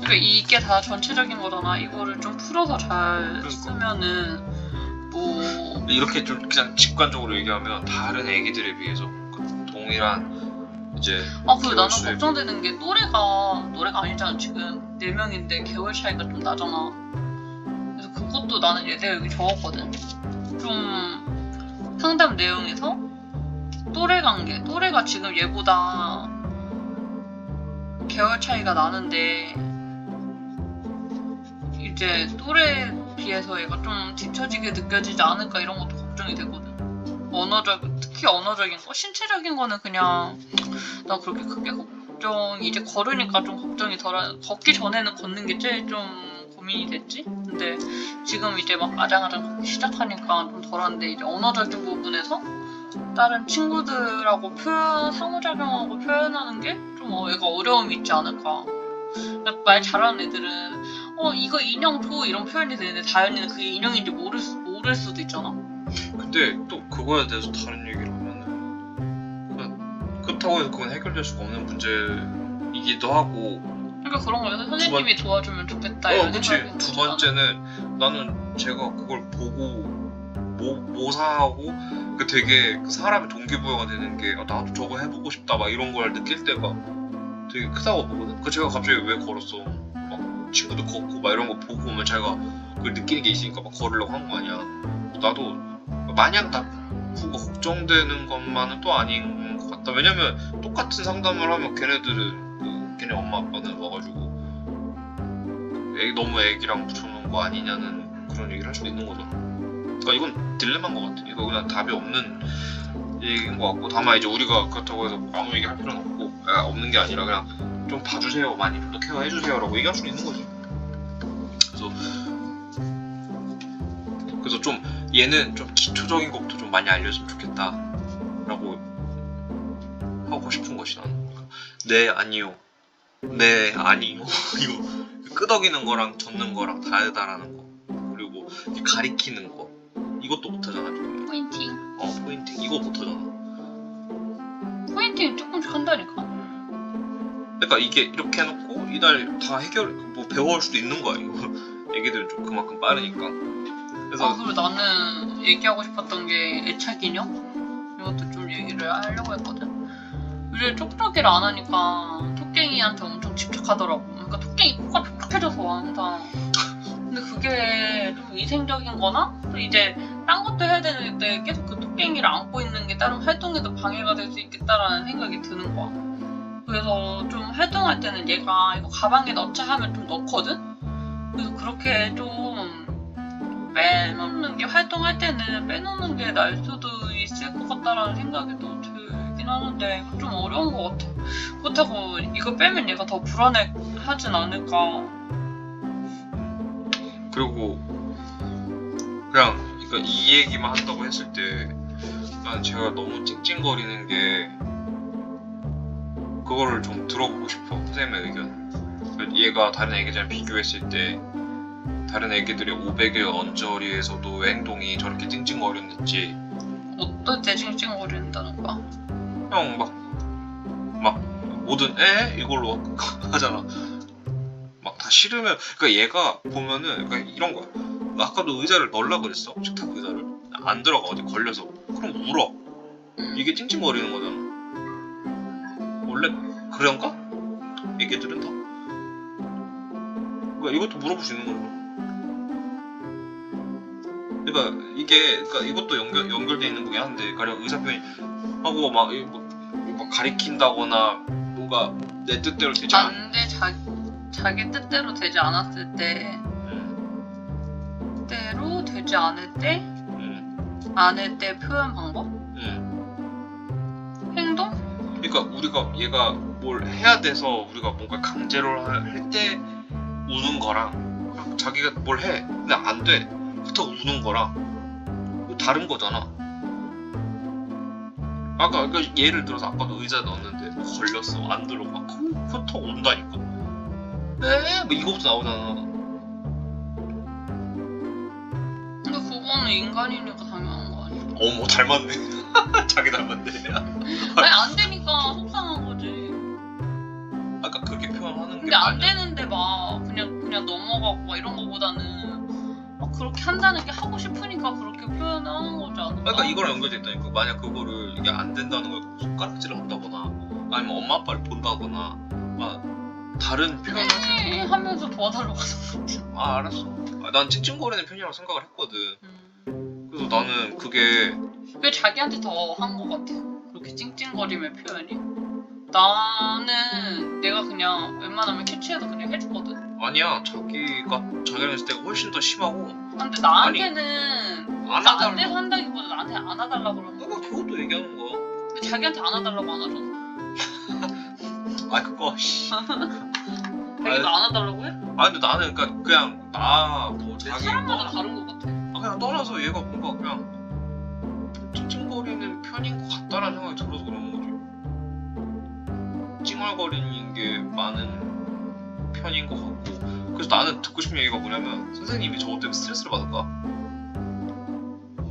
S2: 그러니까 이게 다 전체적인 거잖아. 이거를 좀 풀어서 잘
S1: 그러니까.
S2: 쓰면은 뭐
S1: 이렇게 좀 그냥 직관적으로 얘기하면 다른 애기들에 비해서 그 동일한 이제
S2: 그리고 나는
S1: 개월
S2: 걱정되는 게 또래가 아니잖아. 지금 4명인데 개월 차이가 좀 나잖아. 그래서 그것도 나는 내가 여기 적었거든. 좀 상담 내용에서 또래가 지금 얘보다 개월 차이가 나는데 이제 또래에 비해서 얘가 좀 뒤처지게 느껴지지 않을까 이런 것도 걱정이 되거든. 특히 언어적인 거, 신체적인 거는 그냥 나 그렇게 크게 이제 걸으니까 좀 걱정이 걷기 전에는 걷는 게 제일 좀 고민이 됐지. 근데 지금 이제 막 아장아장 걷기 시작하니까 좀 덜한데 이제 언어적인 부분에서 다른 친구들하고 상호작용하고 표현하는 게 좀 얘가 어려움이 있지 않을까. 말 잘하는 애들은 이거 인형 줘 이런 표현이 되는데 다현이는 그게 인형인지 모를 수도 있잖아.
S1: 근데 또 그거에 대해서 다른 얘기를 하면은 그렇다고 해서 그건 해결될 수가 없는 문제이기도 하고.
S2: 그러니까 그런 거에서 선생님이 도와주면 좋겠다 이런
S1: 그치.
S2: 생각이
S1: 두
S2: 들잖아.
S1: 번째는 나는 제가 그걸 보고 모사하고 되게 그 사람의 동기부여가 되는 게 나도 저거 해보고 싶다 막 이런 걸 느낄 때가 되게 크다고 보거든. 그 제가 갑자기 왜 걸었어? 막 친구들 걷고 막 이런 거 보고 오면 자기가 그걸 느끼는 게 있으니까 막 걸으려고 한 거 아니야. 나도 마냥 나쁘고 걱정되는 것만은 또 아닌 것 같다. 왜냐면 똑같은 상담을 하면 걔네들은 걔네 엄마 아빠는 와가지고 너무 애기랑 붙여놓은 거 아니냐는 그런 얘기를 할 수도 있는 거잖아. 그러니까 이건 딜레마인 것 같아. 이거 그냥 답이 없는 얘기인 것 같고, 다만 이제 우리가 그렇다고 해서 아무 얘기 할 필요는 없고, 없는 게 아니라 그냥 좀 봐주세요, 많이 좀 더 케어해주세요라고 얘기할 수는 있는 거지. 그래서 좀 얘는 좀 기초적인 것부터 좀 많이 알려주면 좋겠다라고 하고 싶은 것이 나는. 네 아니요 이거 끄덕이는 거랑 젓는 거랑 다르다라는 거, 그리고 가리키는 거 이것도 못하잖아.
S2: 포인팅
S1: 포인팅 이거 못하잖아.
S2: 포인팅 조금씩 한다니까.
S1: 그러니까 이게 이렇게 해놓고 이날 다 배워올 수도 있는 거야. 이거 애기들은 좀 그만큼 빠르니까. 그래서
S2: 그리고 나는 얘기하고 싶었던 게 애착 인형 이것도 좀 얘기를 하려고 했거든. 요즘 쪽쪽이를 안 하니까 토깽이한테 엄청 집착하더라고. 그러니까 토깽이 코가 촉촉해져서 항상. 근데 그게 좀 위생적인 거나 또 이제 딴 것도 해야 되는데 계속 그 토깽이를 안고 있는 게 다른 활동에도 방해가 될 수 있겠다라는 생각이 드는 거야. 그래서 좀 활동할 때는 얘가 이거 가방에 넣자 하면 좀 넣거든? 그래서 그렇게 좀 빼놓는 게, 활동할 때는 빼놓는 게 나을 수도 있을 것 같다라는 생각이 또 들긴 하는데, 이거 좀 어려운 것 같아. 그렇다고 이거 빼면 얘가 더 불안해하진 않을까.
S1: 그리고 그냥 그러니까 이 얘기만 한다고 했을 때 난 제가 너무 찡찡거리는 게 그거를 좀 들어보고 싶어. 선생님의 의견. 얘가 다른 애기들이랑 비교했을 때 다른 애기들의 500일 언저리에서도 왜 행동이 저렇게 찡찡거렸는지.
S2: 어떨 때 찡찡거린다는 거야?
S1: 형 막 뭐든 이걸로 하잖아. 막 다 싫으면, 그러니까 얘가 보면은 그러니까 이런 거야. 아까도 의자를 넣으려고 그랬어, 식탁 의자를. 안 들어가, 어디 걸려서. 그럼 울어. 이게 찡찡거리는 거잖아. 원래 그런가? 애기들은 다. 그러니까 이것도 물어볼 수 있는 거잖아. 그러니까 이게, 그러니까 이것도 연결돼 있는 거긴 한데, 가령 의사 표현 하고 막 가리킨다거나 뭔가 내 뜻대로 되지 않.
S2: 안 돼, 자기 뜻대로 되지 않았을 때, 뜻대로 되지 않을 때, 않을 때 표현 방법? 행동?
S1: 그러니까 우리가 얘가 뭘 해야 돼서 우리가 뭔가 강제로 할 때 우는 거랑 자기가 뭘 해 근데 안 돼 그렇다고 우는 거랑 다른 거잖아. 아까 그러니까 예를 들어서 아까도 의자 넣었는데 걸렸어, 안 들어가. 그렇다고 운다니까. 뭐 이거부터 나오잖아.
S2: 근데 그거는 인간이니까 당연한 거 아니야?
S1: 어머 닮았네. 자기 닮았네.
S2: 아니, 안 되니까 속상한 거지.
S1: 아까 그렇게 표현하는 게
S2: 근데 안
S1: 아니야.
S2: 되는데 막 그냥 넘어가고 막 이런 거보다는 막 그렇게 한다는 게 하고 싶으니까 그렇게 표현을 하는 거지 않을까?
S1: 그러니까 이거랑 연결돼 있다니까. 만약 그거를 이게 안 된다는 걸 손가락질을 한다거나 아니면 엄마 아빠를 본다거나 다른 표현을
S2: 하면서 도와달라고 하는 거지.
S1: 알았어. 난 찡찡거리는 편이라고 생각을 했거든. 그래서 나는 그게
S2: 왜 자기한테 더 한 거 같아? 그렇게 찡찡거림의 표현이? 나는 내가 그냥 웬만하면 캐치해서 그냥 해주거든.
S1: 아니야. 자기랑 있을 때가 훨씬 더 심하고.
S2: 근데 나한테는
S1: 안
S2: 안
S1: 하달라고.
S2: 돼서 한다기보다 나한테 안 와달라고 그러는 거야.
S1: 그러니까 그것도 얘기하는 거야.
S2: 근데 자기한테 안 와달라고 안 하잖아.
S1: 그거 씨.
S2: 자기도 안 와달라고 해?
S1: 근데 나는 그냥 뭐 자기
S2: 사람마다 다른 거 같아.
S1: 그냥 떠나서 얘가 뭔가 그냥 찡찡거리는 편인 것 같다라는 생각이 들어서 그러는 거지. 찡얼거리는 게 많은 편인 것 같고. 그래서 나는 듣고 싶은 얘기가 뭐냐면 선생님이 저것 때문에 스트레스를 받을까?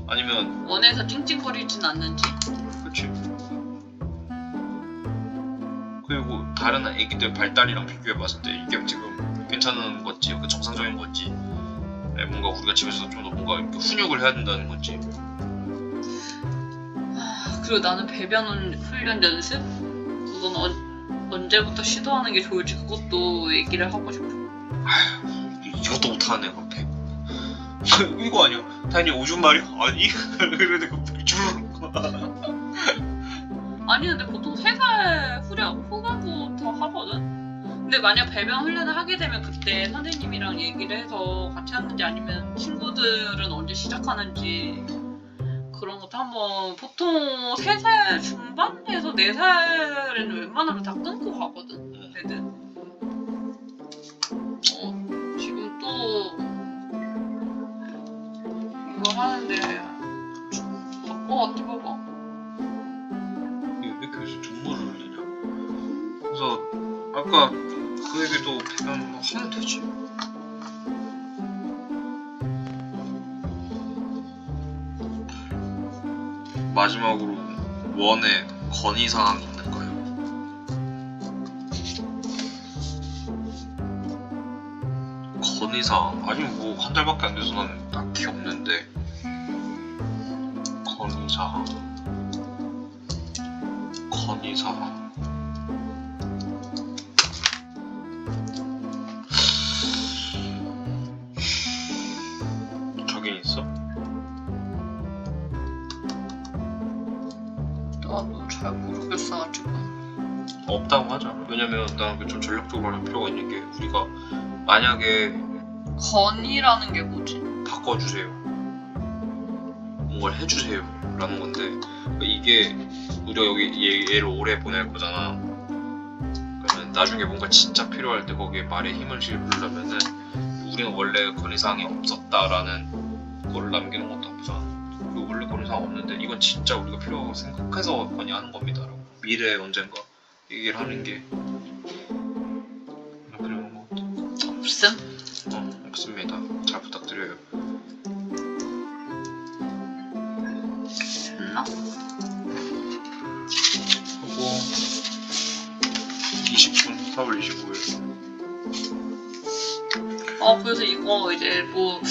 S1: 아니면
S2: 원해서 찡찡거리진 않는지?
S1: 그치. 그리고 다른 애기들 발달이랑 비교해봤을 때 이게 지금 괜찮은 건지 정상적인 건지 뭔가 우리가 집에서 좀 더 뭔가 이렇게 훈육을 해야 된다는 건지.
S2: 그리고 나는 배변 훈련 연습? 그건 언제부터 시도하는 게 좋을지 그것도 얘기를 하고 싶어.
S1: 이것도 못하는 애가 배. 이거 아니야? 당연히 오줌 마려? 아니? 그래도 주르륵.
S2: 아니 근데 보통 3살 후반부터 하거든? 근데 만약 배변 훈련을 하게 되면 그때 선생님이랑 얘기를 해서 같이 하는지 아니면 친구들은 언제 시작하는지 그런 것도 한번. 보통 3살 중반에서 4살에는 웬만하면 다 끊고 가거든 애들. 지금 또 이거 하는데 바꿔 띠봐봐.
S1: 왜 이렇게 해서 눈물을 흘리냐? 그래서 아까 그 얘기도 배변 하면 되지. 마지막으로 원에 건의사항이 있는가요? 건의사항? 아니 뭐 한 달밖에 안 돼서 난 딱히 없는데. 건의사항. 저긴 있어?
S2: 나도 잘 모르겠어 아직은.
S1: 없다고 하자. 왜냐면 난 좀 전략적으로 할 필요가 있는 게 우리가 만약에
S2: 건의라는 게 뭐지?
S1: 바꿔주세요. 뭔가를 해주세요. 라는 건데 이게 우리가 여기 얘를 오래 보낼 거잖아. 그러면 나중에 뭔가 진짜 필요할 때 거기에 말에 힘을 실으려면은 우리는 원래 건의사항이 없었다라는 거를 남기는 것도 나쁘잖아. 그리고 원래 건의사항 없는데 이건 진짜 우리가 필요하고 생각해서 건의하는 겁니다. 라고. 미래에 언젠가 얘기를 하는 게 필요한 것 같아.
S2: 없음?
S1: 없습니다. 잘 부탁드려요.
S2: 됐나?
S1: 하고 20분 4월 25일
S2: 그래서 이거 이제 뭐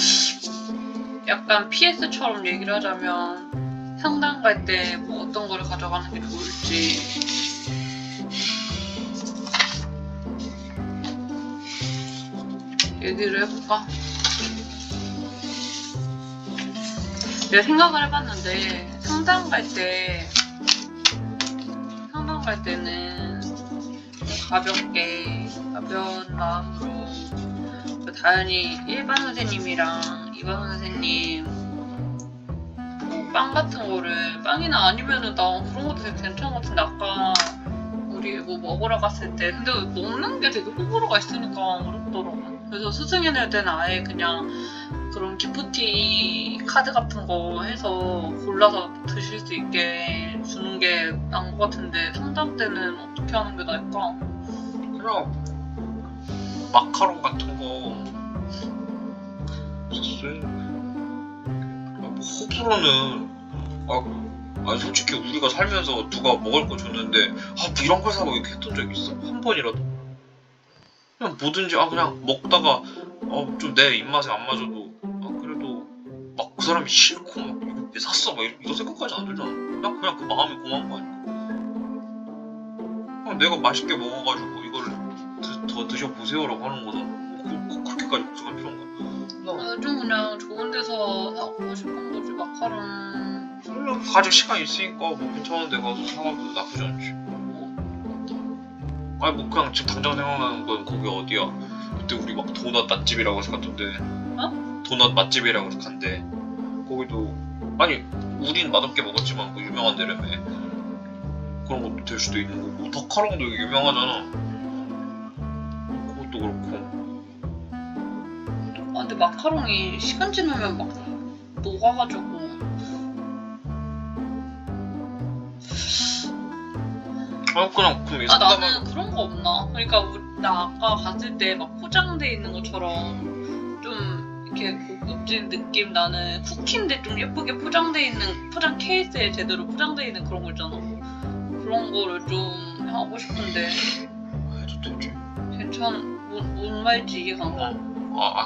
S2: 약간 PS처럼 얘기를 하자면 상담 갈 때 뭐 어떤 거를 가져가는 게 좋을지 얘기를 해볼까? 내가 생각을 해봤는데 상담 갈 때는 가볍게 가벼운 마음으로 다현이 일반 선생님이랑 이반 선생님 뭐 빵 같은 거를 빵이나 아니면은 나 그런 것도 되게 괜찮은 것 같은데 아까 우리 뭐 먹으러 갔을 때 근데 먹는 게 되게 호불호가 있으니까 어렵더라고. 그래서 스승이네 때는 아예 그냥 그런 기프티 카드 같은 거 해서 골라서 드실 수 있게 주는 게 나은 것 같은데 상담 때는 어떻게 하는 게 나을까?
S1: 그냥 마카롱 같은 거 있어요. 뭐 호불호는 솔직히 우리가 살면서 누가 먹을 거 줬는데 뭐 이런 걸 사고 이렇게 했던 적 있어? 한 번이라도? 그냥 뭐든지 그냥 먹다가 좀 내 입맛에 안 맞아도 그래도 막 그 사람이 싫고 막 이거 왜 샀어? 막 이거 생각까지 안 들잖아. 그냥 그 마음이 고마운 거 아니야? 그냥 내가 맛있게 먹어가지고 이거를 더 드셔보세요라고 하는 거잖아. 그렇게까지 걱정할 필요한가?
S2: 요즘 그냥 좋은 데서 사고 싶은 거지 마카롱.
S1: 그냥 가질 시간 있으니까 뭐 괜찮은 데 가서 사가도 나쁘지 않지. 뭐 그냥 지금 당장 생각나는 건 거기 어디야? 그때 우리 막 도넛 맛집이라고 해서 갔던데. 도넛 맛집이라고 해서 간대. 거기도 우린 맛없게 먹었지만 그 유명한 데라며. 그런 것도 될 수도 있는 거고. 덕카롱도 여기 유명하잖아. 그것도 그렇고.
S2: 근데 마카롱이 시간 지나면 막 녹아가지고
S1: 그럼
S2: 나는 그런 거 없나? 그러니까 나 아까 갔을 때 막 포장돼 있는 것처럼 좀 이렇게 고급진 느낌 나는 쿠키인데 좀 예쁘게 포장돼 있는 포장 케이스에 제대로 포장돼 있는 그런 거 있잖아. 그런 거를 좀 하고 싶은데
S1: 해도 되지.
S2: 뭔 말인지 이해가 안 가.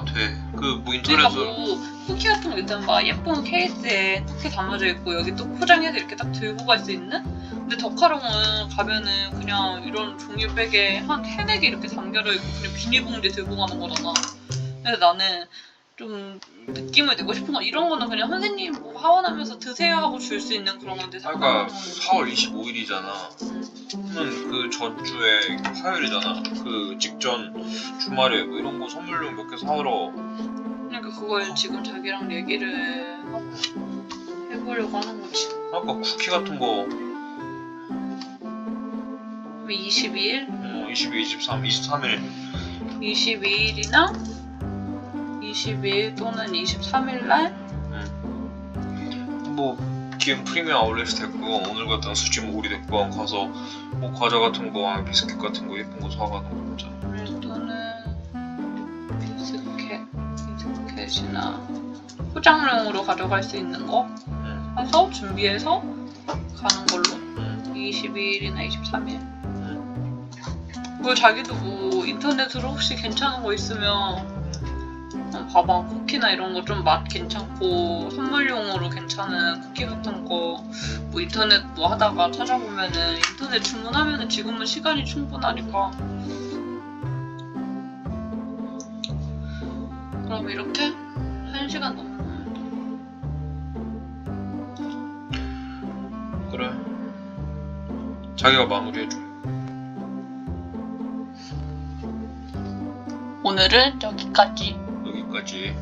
S1: 돼. 뭐
S2: 그러니까
S1: 인터넷을
S2: 뭐 쿠키 같은 거 있잖아. 막 예쁜 케이스에 쿠키 담아져 있고 여기 또 포장해서 이렇게 딱 들고 갈 수 있는? 근데 덕카롱은 가면은 그냥 이런 종이백에 한 3-4개 이렇게 담겨져 있고 그냥 비닐봉지 들고 가는 거잖아. 그래서 나는 좀 느낌을 내고 싶은 건 이런 거는 그냥 선생님 뭐 하원하면서 드세요 하고 줄 수 있는 그런 건데
S1: 그러니까 4월 25일이잖아. 그 전주에 화요일이잖아. 그 직전 주말에 뭐 이런 거 선물용 몇 개 사오러.
S2: 그러니까 그걸 지금 자기랑 얘기를 해보려고 하는 거지.
S1: 쿠키 같은 거
S2: 22일?
S1: 22, 23, 23일
S2: 22일이나 22일 또는 23일 날?
S1: 뭐 기흥 프리미엄 아울렛이 됐고 오늘 같은 수지 모글이 됐고 가서 뭐 과자 같은 거 비스킷 같은 거 예쁜 거 사가는 거 있잖아.
S2: 또는 비스켓이나 포장용으로 가져갈 수 있는 거 해서 준비해서 가는 걸로 22일이나 23일. 그리고 자기도 뭐 인터넷으로 혹시 괜찮은 거 있으면 봐봐. 쿠키나 이런 거 좀 맛 괜찮고 선물용으로 괜찮은 쿠키 같은 거 뭐 인터넷 뭐 하다가 찾아보면은 인터넷 주문하면은 지금은 시간이 충분하니까. 그럼 이렇게 1시간 넘었는데.
S1: 그래. 자기가 마무리해줘.
S2: 오늘은 여기까지.
S1: 여기까지.